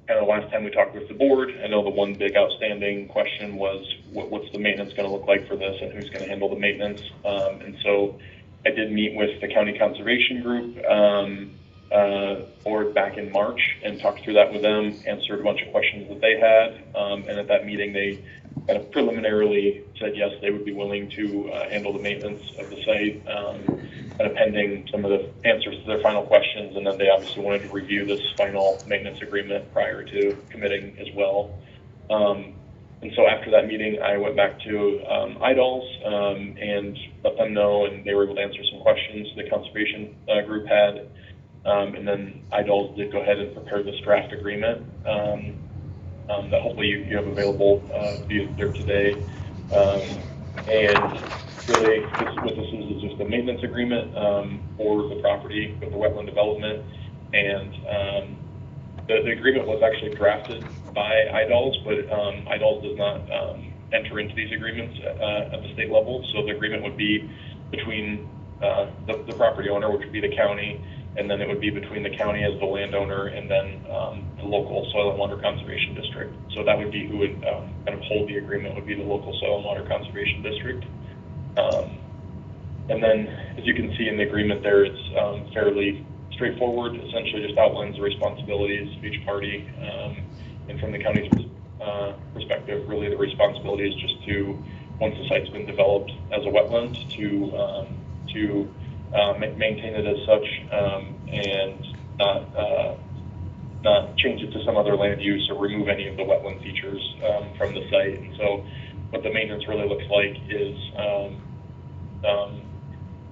S12: kind of last time we talked with the board, I know the one big outstanding question was what's the maintenance going to look like for this and who's going to handle the maintenance. And so I did meet with the county conservation group board back in March and talked through that with them, answered a bunch of questions that they had. And at that meeting, they kind of preliminarily said yes, they would be willing to handle the maintenance of the site, kind of pending some of the answers to their final questions. And then they obviously wanted to review this final maintenance agreement prior to committing as well. And so after that meeting, I went back to Idall's and let them know, and they were able to answer some questions the conservation group had. And then Idall's did go ahead and prepare this draft agreement that hopefully you have available there today. And really, what this is just a maintenance agreement for the property with the wetland development. And the agreement was actually drafted by Idall's, but Idall's does not enter into these agreements at the state level. So the agreement would be between the property owner, which would be the county, and then it would be between the county as the landowner and then the local Soil and Water Conservation District. So that would be who would kind of hold the agreement, would be the local Soil and Water Conservation District. And then, as you can see in the agreement there, it's fairly straightforward, essentially just outlines the responsibilities of each party. And from the county's perspective, really the responsibility is just to, once the site's been developed as a wetland, to maintain it as such and not change it to some other land use or remove any of the wetland features from the site. And so what the maintenance really looks like is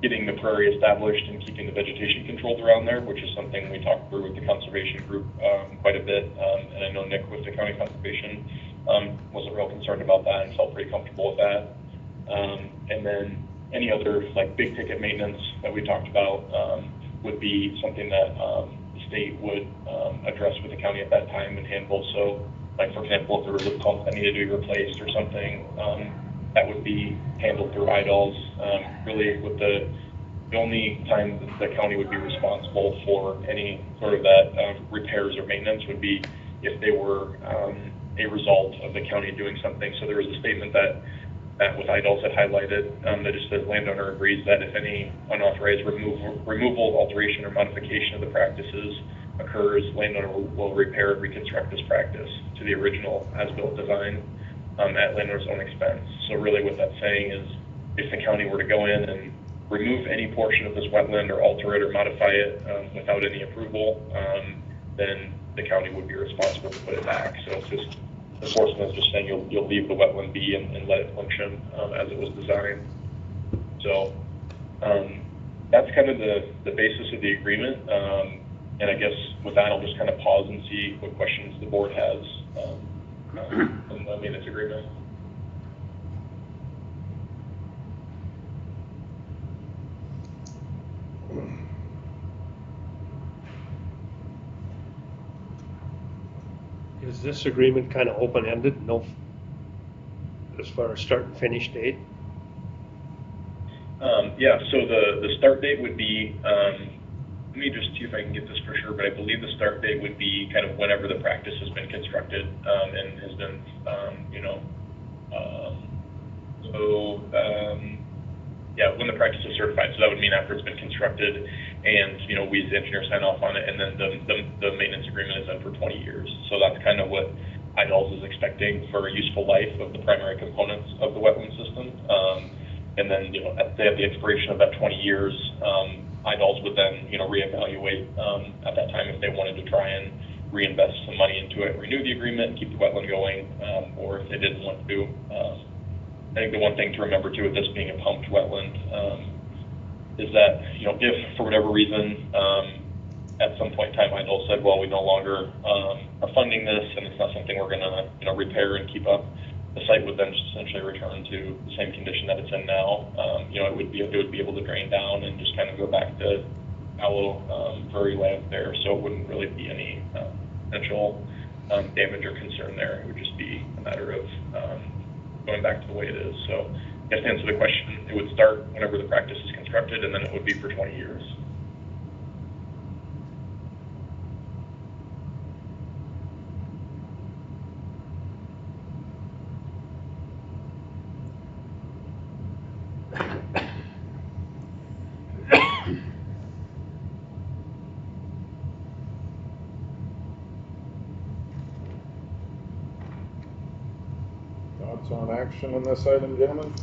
S12: getting the prairie established and keeping the vegetation controlled around there, which is something we talked through with the conservation group quite a bit. And I know Nick with the county conservation wasn't real concerned about that and felt pretty comfortable with that. And then any other like big ticket maintenance that we talked about would be something that the state would address with the county at that time and handle. So like for example, if there was a pump that needed to be replaced or something, that would be handled through IDOLs. Really, with the only time that the county would be responsible for any sort of that repairs or maintenance would be if they were a result of the county doing something. So there was a statement that with IDOLs had highlighted that just says landowner agrees that if any unauthorized removal, alteration, or modification of the practices occurs, landowner will repair and reconstruct this practice to the original as-built design at landowner's own expense. So really what that's saying is if the county were to go in and remove any portion of this wetland or alter it or modify it without any approval, then the county would be responsible to put it back. So it's just, enforcement is just saying you'll leave the wetland be and let it function as it was designed. So that's kind of the basis of the agreement. And I guess with that, I'll just kind of pause and see what questions the board has on the maintenance agreement.
S3: Is this agreement kind of open-ended, no, as far as start and finish date?
S12: Yeah, so the start date would be, let me just see if I can get this for sure, but I believe the start date would be kind of whenever the practice has been constructed and has been, yeah, when the practice is certified. So that would mean after it's been constructed and, we as the engineer sign off on it, and then the maintenance agreement is done for 20 years. So that's kind of what IDOLS is expecting for a useful life of the primary components of the wetland system. And then, at the expiration of that 20 years, IDOLS would then, reevaluate at that time if they wanted to try and reinvest some money into it, renew the agreement, and keep the wetland going, or if they didn't want to. I think the one thing to remember too with this being a pumped wetland is that, if for whatever reason, at some point in time, IDOL said, well, we no longer are funding this and it's not something we're gonna, repair and keep up, the site would then just essentially return to the same condition that it's in now. It would be able to drain down and just kind of go back to fallow, prairie land there. So it wouldn't really be any potential damage or concern there. It would just be a matter of going back to the way it is. So I guess to answer the question, it would start whenever the practice is constructed, and then it would be for 20 years.
S1: Thoughts on action on this item, gentlemen?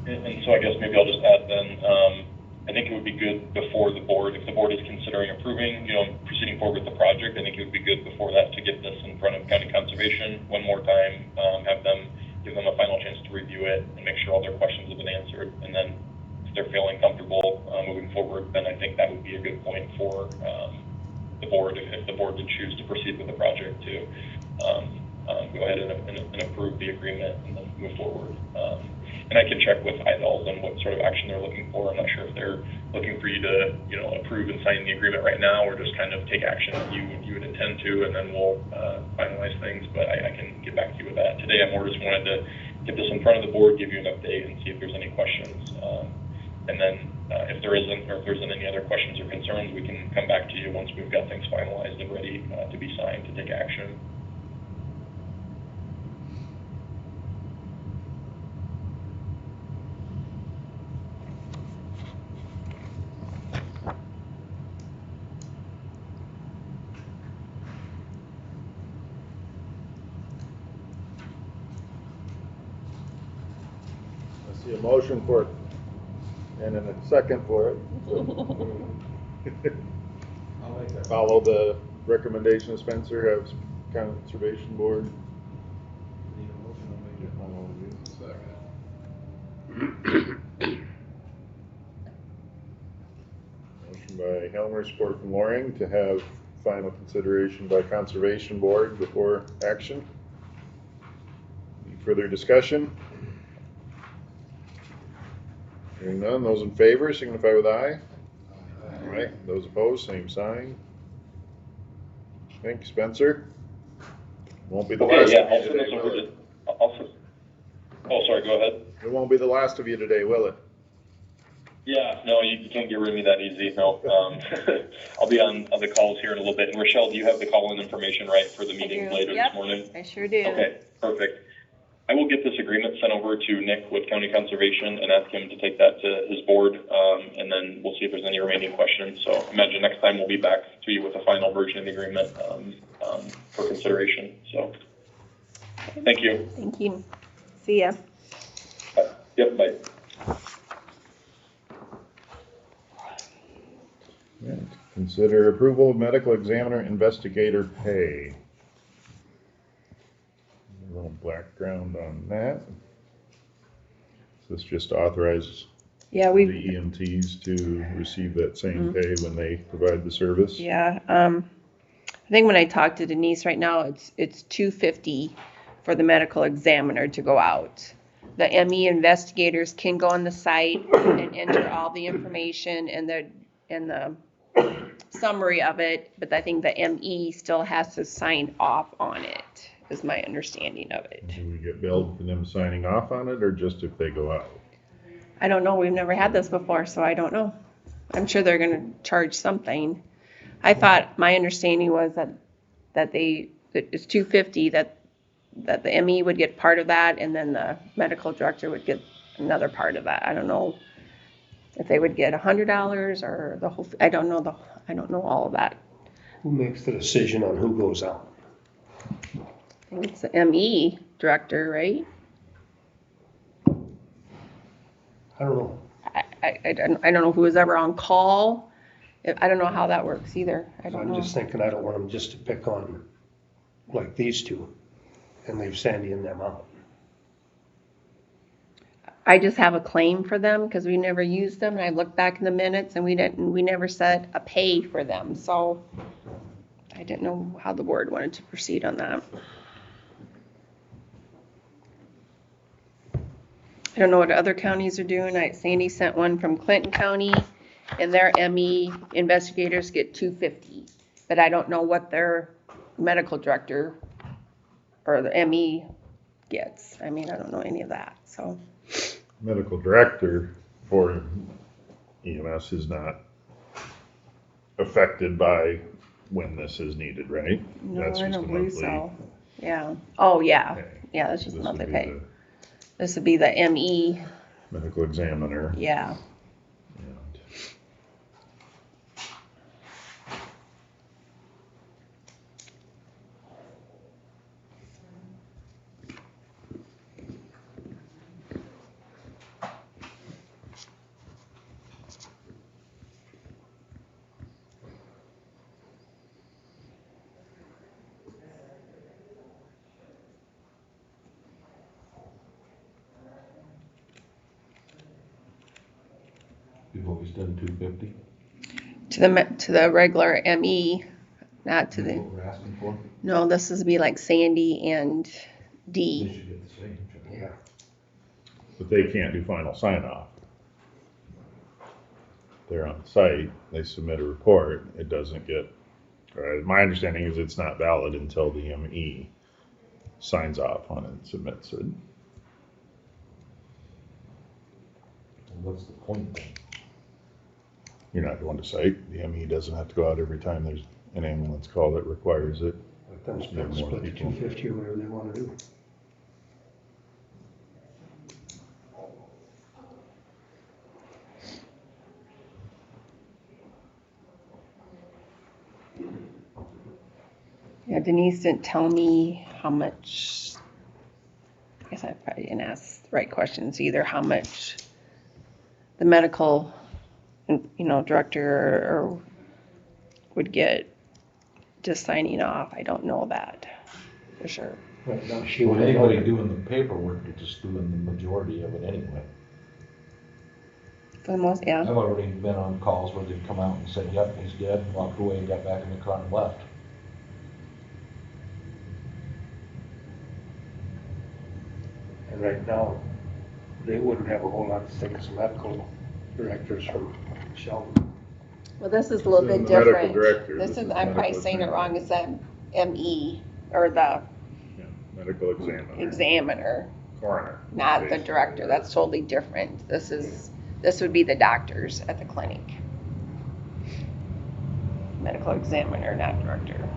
S12: And so I guess maybe I'll just add then, I think it would be good before the board, if the board is considering approving, proceeding forward with the project, I think it would be good before that to get this in front of county conservation one more time, give them a final chance to review it and make sure all their questions have been answered. And then if they're feeling comfortable moving forward, then I think that would be a good point for the board, if the board would choose to proceed with the project, to go ahead and approve the agreement and then move forward. And I can check with IDOLS on what sort of action they're looking for. I'm not sure if they're looking for you to, approve and sign the agreement right now, or just kind of take action that you would intend to, and then we'll finalize things. But I can get back to you with that. Today, I more just wanted to get this in front of the board, give you an update, and see if there's any questions. And then if there isn't, or if there's any other questions or concerns, we can come back to you once we've got things finalized and ready to be signed to take action.
S1: I see a motion for it and then a second for it.
S10: I'll make that.
S1: Follow the recommendation of Spencer, have conservation board.
S10: Need a motion, I'll make it.
S1: Motion by Helmer, support from Loring, to have final consideration by conservation board before action. Any further discussion? Hearing none, those in favor signify with aye. Aye. Those opposed, same sign. Thank you, Spencer. Won't be the
S12: Okay,
S1: last
S12: yeah,
S1: of
S12: I'll
S1: you
S12: send this
S1: today,
S12: over
S1: will it?
S12: oh, sorry, go ahead.
S1: It won't be the last of you today, will it?
S12: Yeah, no, you can't get rid of me that easy, no. I'll be on the calls here in a little bit. And Rochelle, do you have the call-in information, right, for the meeting later this morning?
S11: I sure do.
S12: Okay, perfect. I will get this agreement sent over to Nick with County Conservation and ask him to take that to his board, and then we'll see if there's any remaining questions. So imagine next time we'll be back to you with a final version of the agreement for consideration, so. Thank you.
S11: Thank you. See ya.
S12: Bye. Yep, bye.
S1: Right. Consider approval of medical examiner investigator pay. A little background on that. This just authorizes
S11: Yeah,
S1: the
S11: we,
S1: EMTs to receive that same pay when they provide the service.
S11: yeah, I think when I talked to Denise right now, it's $250 for the medical examiner to go out. The ME investigators can go on the site and enter all the information and the summary of it, but I think the ME still has to sign off on it, is my understanding of it.
S1: Do we get billed for them signing off on it, or just if they go out?
S11: I don't know, we've never had this before, so I don't know. I'm sure they're gonna charge something. I thought, my understanding was that it's $250, that the ME would get part of that, and then the medical director would get another part of that. I don't know if they would get $100 or the whole, I don't know all of that.
S3: Who makes the decision on who goes out?
S11: I think it's the ME director, right?
S3: I don't know.
S11: I don't know who was ever on call. I don't know how that works either. I don't
S3: I'm
S11: know.
S3: just thinking, I don't want them just to pick on, like these two, and leave Sandy and them out.
S11: I just have a claim for them because we never used them, and I looked back in the minutes and we never set a pay for them, so I didn't know how the board wanted to proceed on that. I don't know what other counties are doing. Sandy sent one from Clinton County, and their ME investigators get $250, but I don't know what their medical director or the ME gets. I mean, I don't know any of that, so.
S1: Medical director for EMS is not affected by when this is needed, right?
S11: No,
S1: That's
S11: I
S1: just
S11: don't
S1: a
S11: believe
S1: monthly
S11: so. Yeah. Oh, yeah.
S1: pay.
S11: Yeah, that's just
S1: This
S11: monthly
S1: would be
S11: pay.
S1: the
S11: This would be the ME,
S1: medical examiner.
S11: yeah.
S1: And
S10: You've always done 250?
S11: To the regular ME, not to
S10: Is that
S11: the,
S10: what we're asking for?
S11: no, this is be like Sandy and
S10: They
S11: D.
S10: should get the same, shouldn't they?
S3: Yeah.
S1: But they can't do final sign off. They're on site, they submit a report, it doesn't get, my understanding is it's not valid until the ME signs off on it and submits it.
S10: And what's the point then?
S1: You're not going to site, the ME doesn't have to go out every time there's an ambulance call that requires it.
S3: Let them
S1: Yeah, more
S3: split the
S1: people.
S3: 250 or whatever they want to do.
S11: Yeah, Denise didn't tell me how much, I guess I probably didn't ask the right questions either, how much the medical, director or would get just signing off. I don't know that for sure.
S3: Right now, she
S10: Well,
S3: would
S10: anybody doing the paperwork, they're just doing the majority of it anyway.
S11: For the most, yeah.
S10: I've already been on calls where they'd come out and said, yep, he's dead, walked away and got back in the car and left.
S3: And right now, they wouldn't have a whole lot to say as medical directors from Sheldon.
S11: Well, this is a little
S1: This
S11: bit
S1: is the medical
S11: different.
S1: director.
S11: This
S1: This
S11: is,
S1: is
S11: I'm probably
S1: medical
S11: saying it
S1: examiner.
S11: wrong, it's that ME, or the
S1: Yeah, medical examiner,
S11: examiner,
S1: coroner.
S11: not the
S1: basically.
S11: director. That's totally different. This would be the doctors at the clinic. Medical examiner, not director.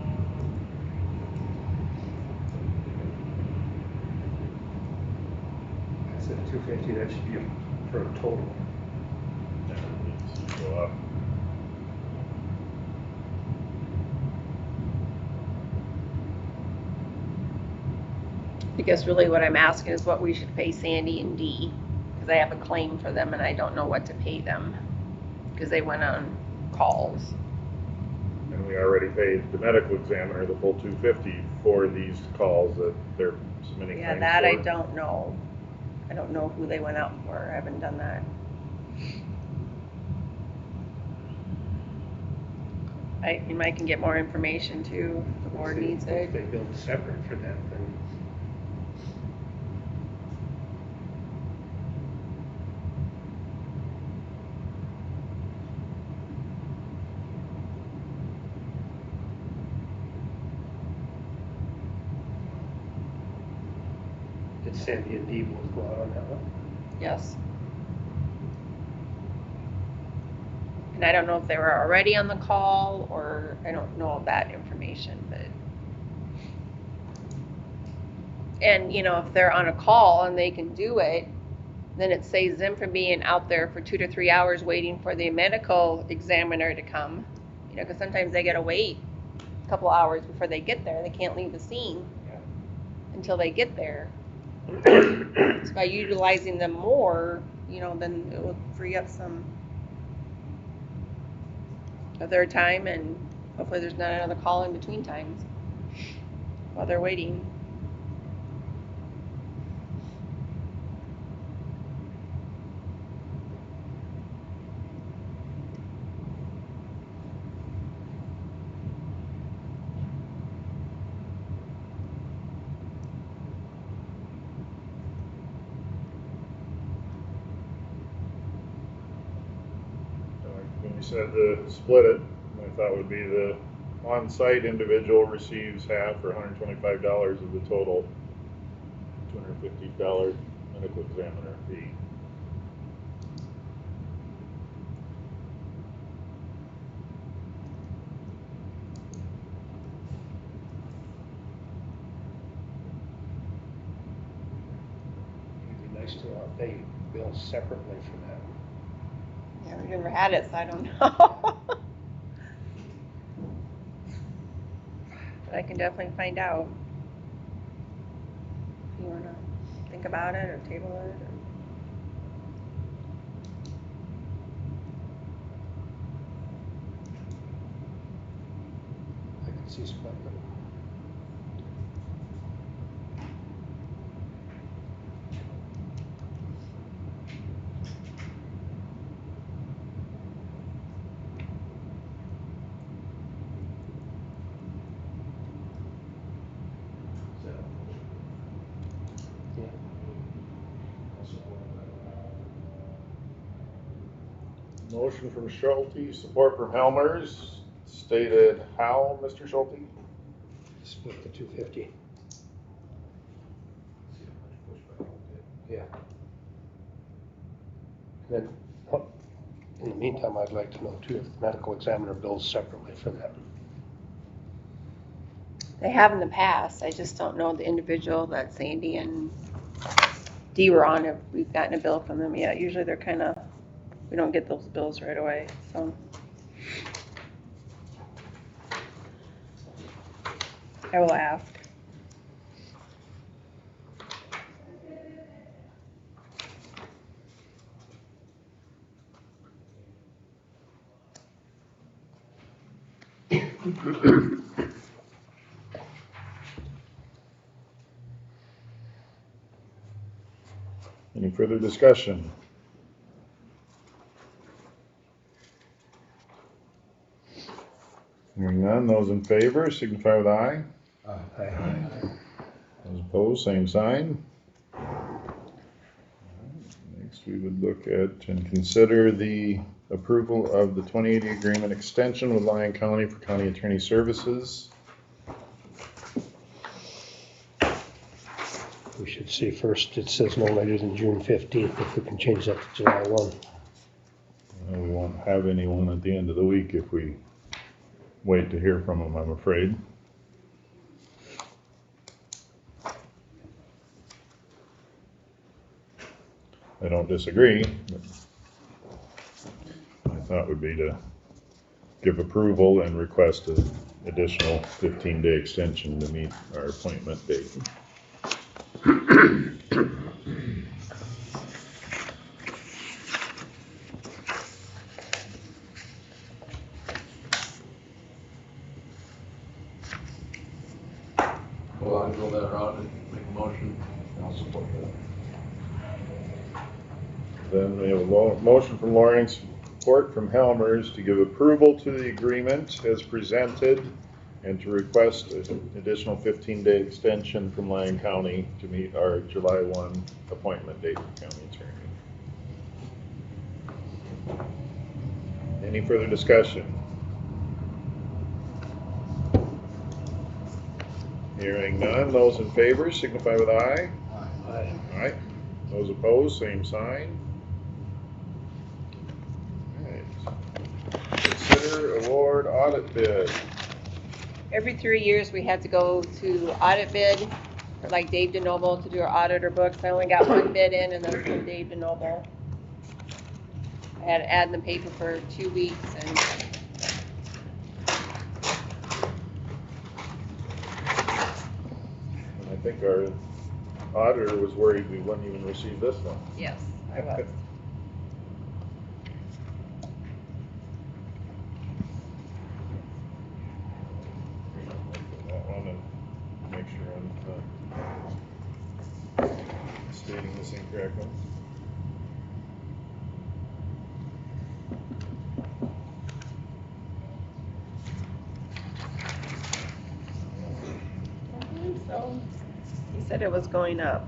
S3: I said 250, that should be for a total.
S1: Yeah, it needs to go up.
S11: I guess really what I'm asking is what we should pay Sandy and Dee, because I have a claim for them and I don't know what to pay them, because they went on calls.
S1: And we already paid the medical examiner the full $250 for these calls that they're submitting
S11: Yeah,
S1: claims
S11: that I
S1: for.
S11: don't know. I don't know who they went out for. I haven't done that. I can get more information too, if the board needs
S3: If
S11: it.
S3: they build separate for that, then did Sandy and Dee both go out on that one?
S11: Yes. And I don't know if they were already on the call, or I don't know that information, but. And, if they're on a call and they can do it, then it saves them from being out there for 2 to 3 hours waiting for the medical examiner to come. Because sometimes they gotta wait a couple hours before they get there. They can't leave the scene until they get there. So by utilizing them more, then it will free up some of their time, and hopefully there's not another call in between times while they're waiting.
S1: When you said to split it, my thought would be the on-site individual receives half, or $125 of the total $250 medical examiner fee.
S3: It'd be nice to know if they bill separately for that.
S11: Yeah, we've never had it, so I don't know. But I can definitely find out. If you wanna think about it or table it, or.
S3: I can see splitting them. Yeah.
S1: Motion from Schulte, support from Helmers. Stated how, Mr. Schulte?
S3: Split the 250. Yeah. Then, in the meantime, I'd like to know too, if the medical examiner bills separately for that.
S11: They have in the past. I just don't know the individual that Sandy and Dee were on, if we've gotten a bill from them yet. Usually they're we don't get those bills right away, so. I will ask.
S1: Any further discussion? Hearing none, those in favor signify with aye.
S3: Aye.
S1: Those opposed, same sign. Next, we would look at and consider the approval of the 2080 agreement extension with Lyon County for county attorney services.
S3: We should see first, it says no later than June 15th, if we can change that to July 1.
S1: And we won't have anyone at the end of the week if we wait to hear from them, I'm afraid. I don't disagree, but my thought would be to give approval and request an additional 15-day extension to meet our appointment date.
S10: Well, I'll go that route and make a motion. I'll support that.
S1: Then we have a motion from Loring, support from Helmers to give approval to the agreement as presented and to request an additional 15-day extension from Lyon County to meet our July 1 appointment date for county attorney. Any further discussion? Hearing none, those in favor signify with aye.
S3: Aye.
S1: Aye. Those opposed, same sign. Alright. Consider award audit bid.
S11: Every 3 years, we have to go to audit bid, for like Dave DeNoble to do our auditor books. I only got one bid in, and that's from Dave DeNoble. I had to add in the paper for 2 weeks, and
S1: I think our auditor was worried we wouldn't even receive this one.
S11: yes, I was.
S1: That one and make sure I'm stating this incorrectly.
S11: So, he said it was going up.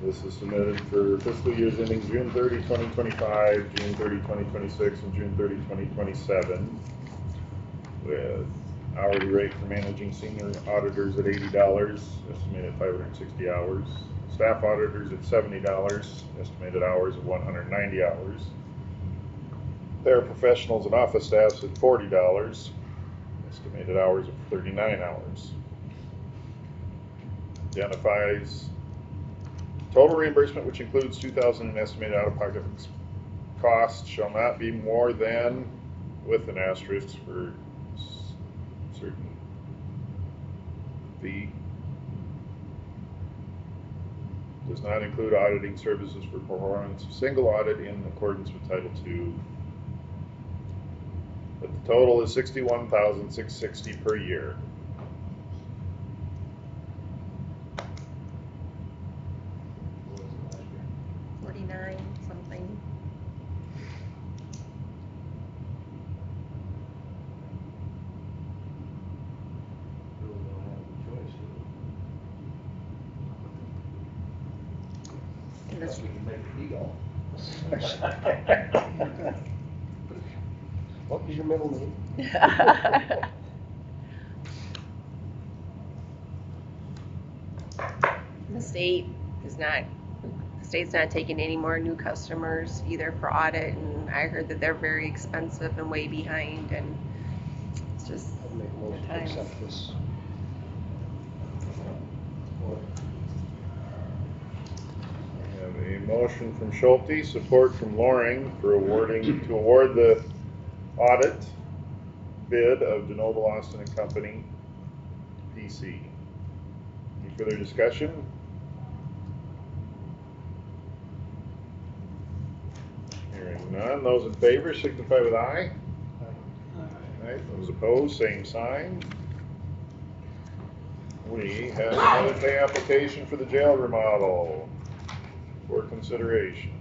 S1: This is submitted for fiscal years ending June 30, 2025, June 30, 2026, and June 30, 2027, with hourly rate for managing senior auditors at $80, estimated 560 hours. Staff auditors at $70, estimated hours of 190 hours. Paraprofessionals and office staffs at $40, estimated hours of 39 hours. Identifies total reimbursement, which includes $2,000 in estimated out-of-pocket costs, shall not be more than, with an asterisk for certain fee. Does not include auditing services for performance of single audit in accordance with Title II. But the total is $61,660 per year.
S11: Something.
S3: Really don't have a choice.
S11: And this,
S10: We can make it legal.
S3: What was your middle name?
S11: the state's not taking any more new customers either for audit, and I heard that they're very expensive and way behind, and it's just
S3: I'll make a motion to
S11: times.
S3: accept this.
S1: I have a motion from Schulte, support from Loring for to award the audit bid of DeNoble Austin and Company, PC. Any further discussion? Hearing none, those in favor signify with aye. Aye. Those opposed, same sign. We have another pay application for the jail remodel for consideration.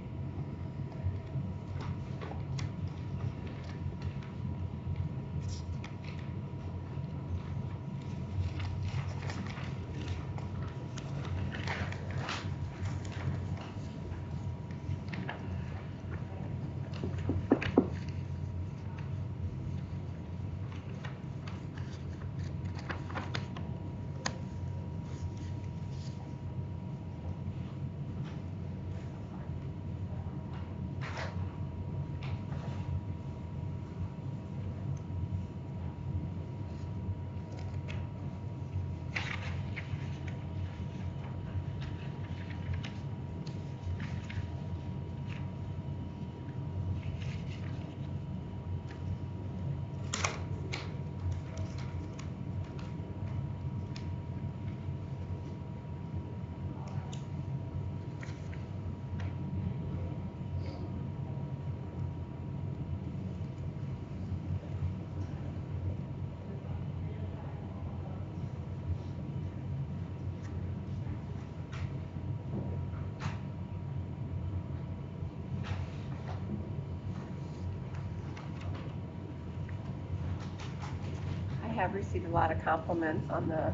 S11: have received a lot of compliments on the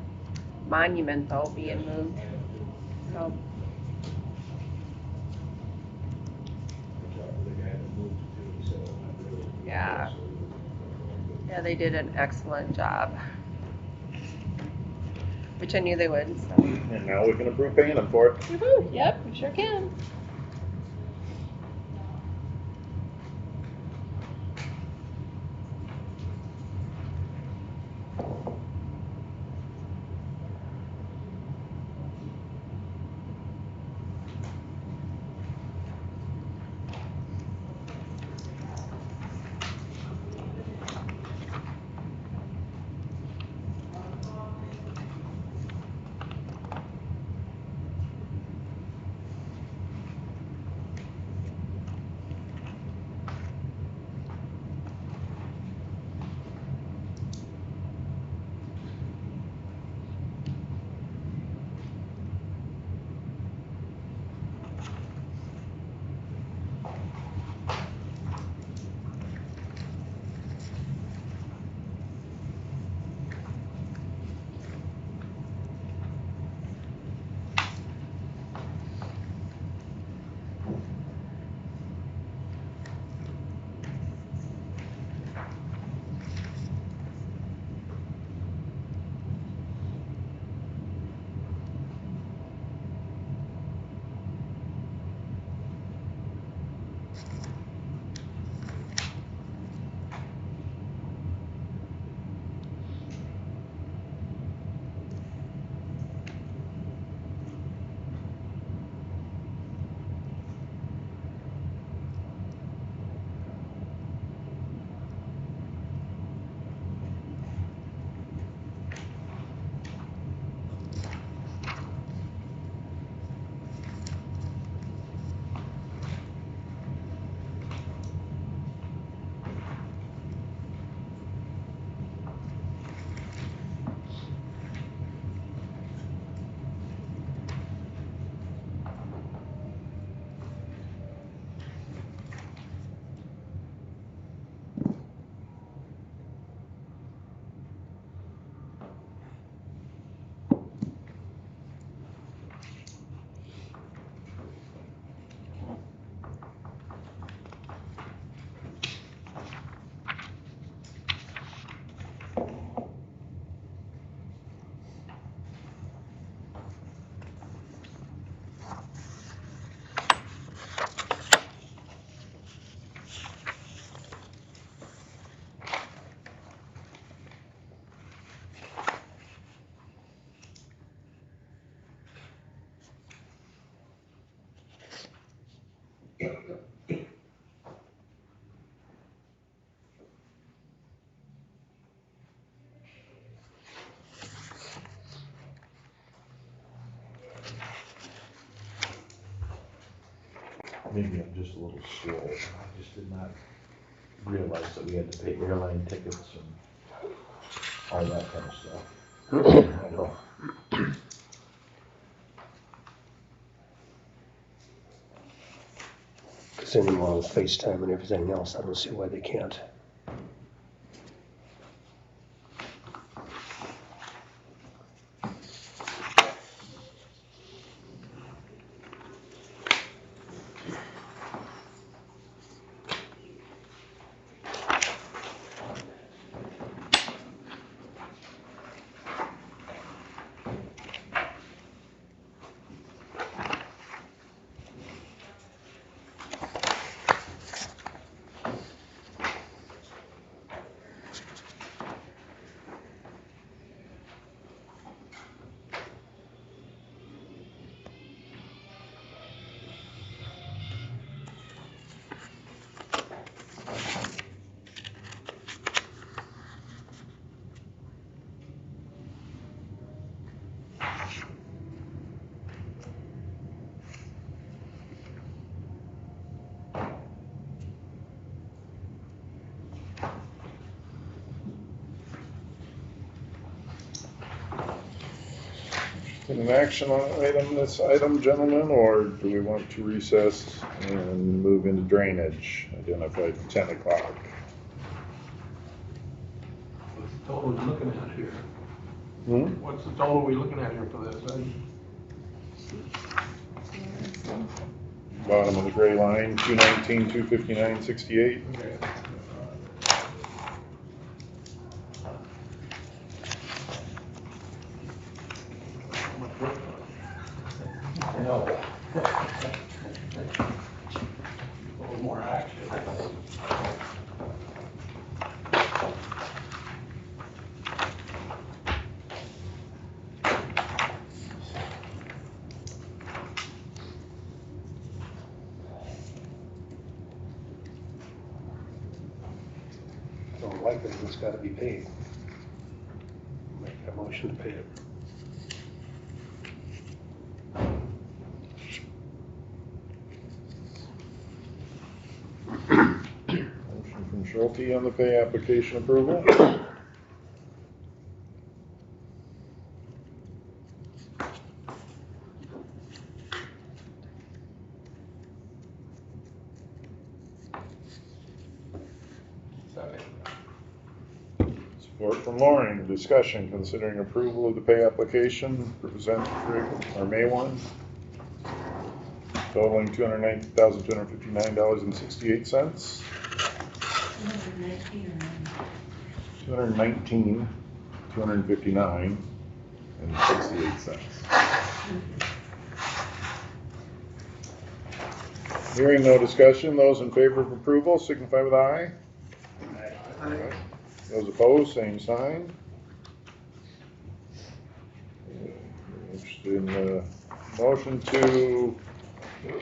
S11: monument though being moved, so. Yeah. Yeah, they did an excellent job. Which I knew they would, so.
S1: And now we can approve paying them for it.
S11: Woo-hoo, yep, we sure can.
S10: Maybe I'm just a little slow. I just did not realize that we had to pay airline tickets and all that kind of stuff.
S3: I know. Cause anyone with FaceTime and everything else, I don't see why they can't.
S1: An action item, this item, gentlemen, or do we want to recess and move into drainage, identified 10 o'clock?
S2: total we looking at here?
S1: Hmm?
S2: What's the total we looking at here for this?
S1: Bottom of the gray line, 219, 259, 68.
S2: Okay. How much work?
S10: No.
S2: A little more action.
S3: Don't like it, it's gotta be paid. Make a motion to pay it.
S1: Motion from Schulte on the pay application approval. Support from Loring. Discussion considering approval of the pay application for May 1, totaling $219,259.68. 219, 259 and 68 cents. Hearing no discussion, those in favor of approval signify with aye.
S3: Aye.
S1: Those opposed, same sign. Interested in the motion to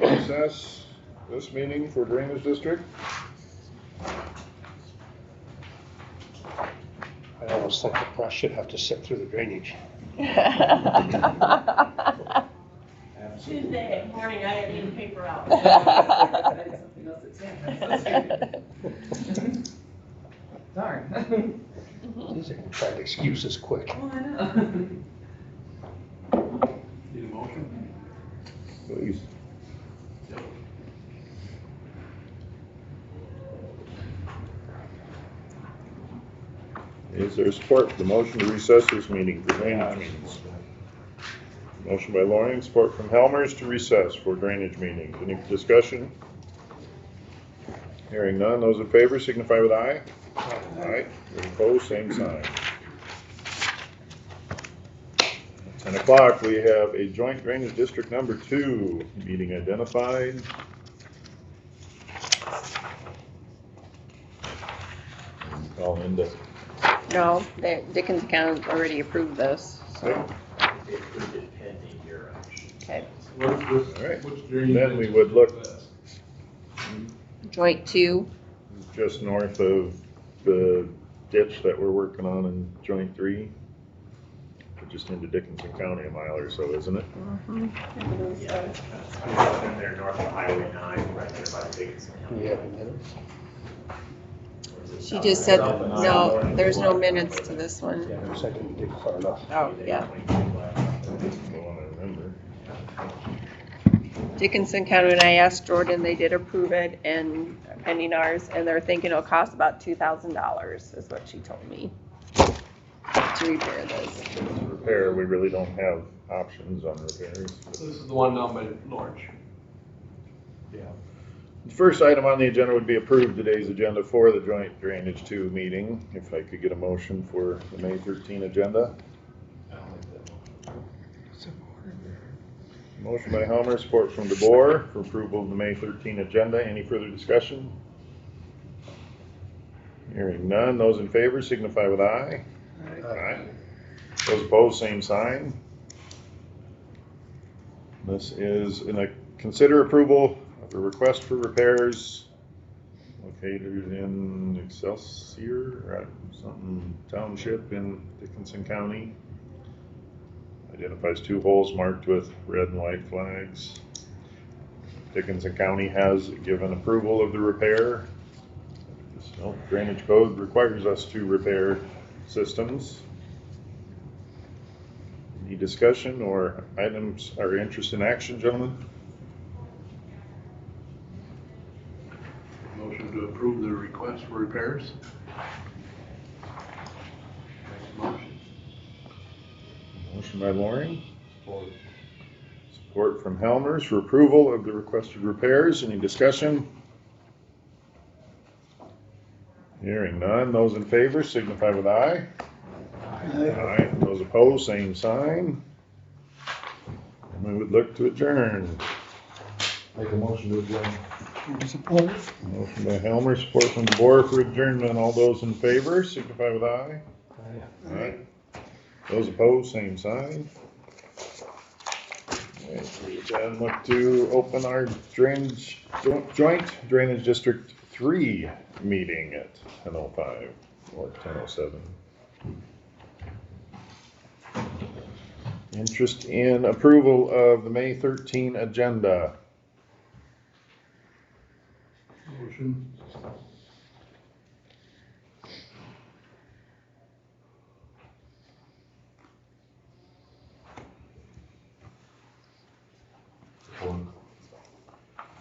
S1: recess this meeting for Drainage District.
S3: I almost think the press should have to sit through the drainage.
S11: Tuesday morning, I had the paper out.
S7: Darn.
S3: These are trying to excuse us quick.
S7: Oh, I know.
S2: Need a motion?
S1: Please. Is there support for the motion to recess this meeting for drainage meetings? Motion by Loring, support from Helmers to recess for drainage meetings. Any discussion? Hearing none, those in favor signify with aye. Aye. Those opposed, same sign. At 10 o'clock, we have a joint drainage district number 2 meeting identified. Call Linda.
S11: No, Dickens County already approved this, so,
S4: They approved it pending your action.
S11: okay.
S2: What's this?
S1: All right.
S2: Which drainage
S1: Then we
S2: district
S1: would look-
S2: is that?
S11: Joint 2,
S1: Just north of the ditch that we're working on in joint 3. Just into Dickinson County a mile or so, isn't it?
S4: Yeah, it's there north of Highway 9, right there by the Dickinson.
S3: Do you have any minutes?
S11: she just said, no, there's no minutes to this one.
S3: Yeah, no second, you dig far enough.
S11: Oh, yeah.
S1: The one I remember.
S11: Dickinson County, and I asked Jordan, they did approve it and pending ours, and they're thinking it'll cost about $2,000 is what she told me to repair this.
S1: Repair, we really don't have options on repairs.
S2: This is the one down by Lorch.
S1: Yeah. The first item on the agenda would be approved today's agenda for the joint drainage 2 meeting. If I could get a motion for the May 13 agenda. Motion by Helmer, support from DeBoer for approval of the May 13 agenda. Any further discussion? Hearing none, those in favor signify with aye. Aye. Those opposed, same sign. This is consider approval of a request for repairs located in Excelsior, something township in Dickinson County. Identifies 2 holes marked with red and white flags. Dickinson County has given approval of the repair. Drainage code requires us to repair systems. Any discussion or items or interest in action, gentlemen?
S2: Motion to approve the request for repairs?
S1: Motion by Loring. Support from Helmers for approval of the requested repairs. Any discussion? Hearing none. Those in favor signify with aye. Aye. Those opposed, same sign. We would look to adjourn.
S10: Make a motion to adjourn.
S5: Support.
S1: Motion by Helmer, support from DeBoer for adjournment. All those in favor signify with aye. Aye. Those opposed, same sign. Okay, we then look to open our joint drainage district 3 meeting at 10:05 or 10:07. Interest in approval of the May 13 agenda.
S8: Motion.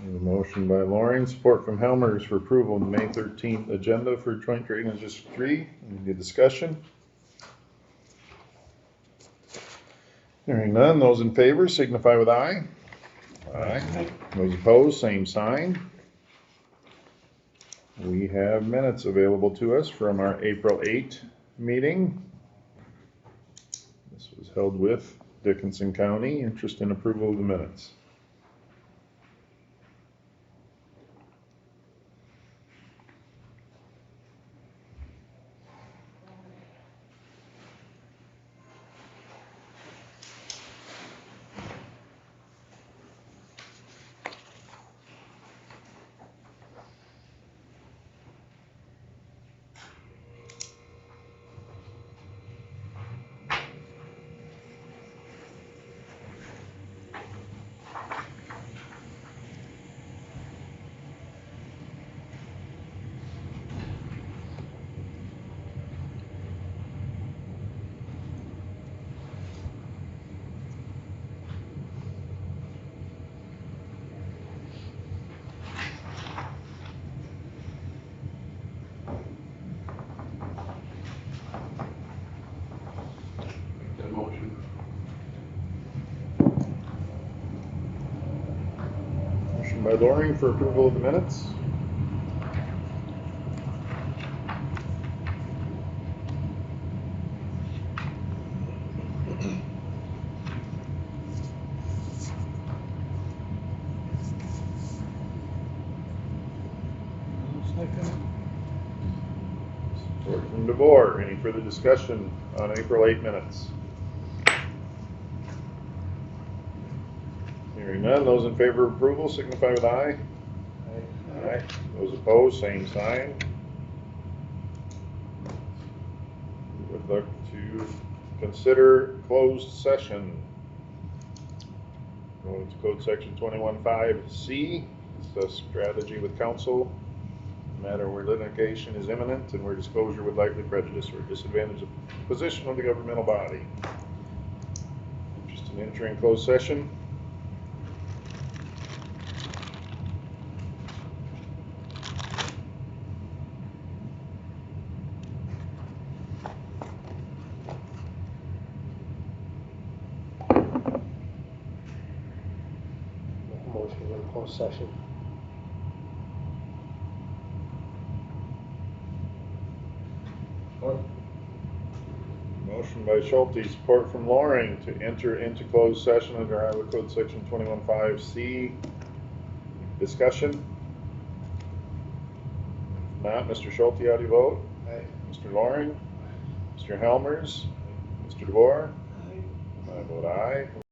S1: We have a motion by Loring, support from Helmers for approval of the May 13th agenda for joint drainage district 3. Any discussion? Hearing none, those in favor signify with aye. Aye. Those opposed, same sign. We have minutes available to us from our April 8 meeting. This was held with Dickinson County. Interest in approval of the minutes. Motion by Loring for approval of the minutes. Support from DeBoer. Any further discussion on April 8 minutes? Hearing none, those in favor of approval signify with aye. Aye. Those opposed, same sign. We would look to consider closed session. Going to code section 21.5C, discuss strategy with counsel, matter where litigation is imminent and where disclosure would likely prejudice or disadvantage the position of the governmental body. Interest in entering closed session?
S3: Motion to go to closed session.
S1: Motion by Schulte, support from Loring to enter into closed session under Iowa Code Section 21.5C. Discussion? If not, Mr. Schulte, how do you vote?
S3: Aye.
S1: Mr. Loring? Mr. Helmers? Mr. DeBoer? I vote aye.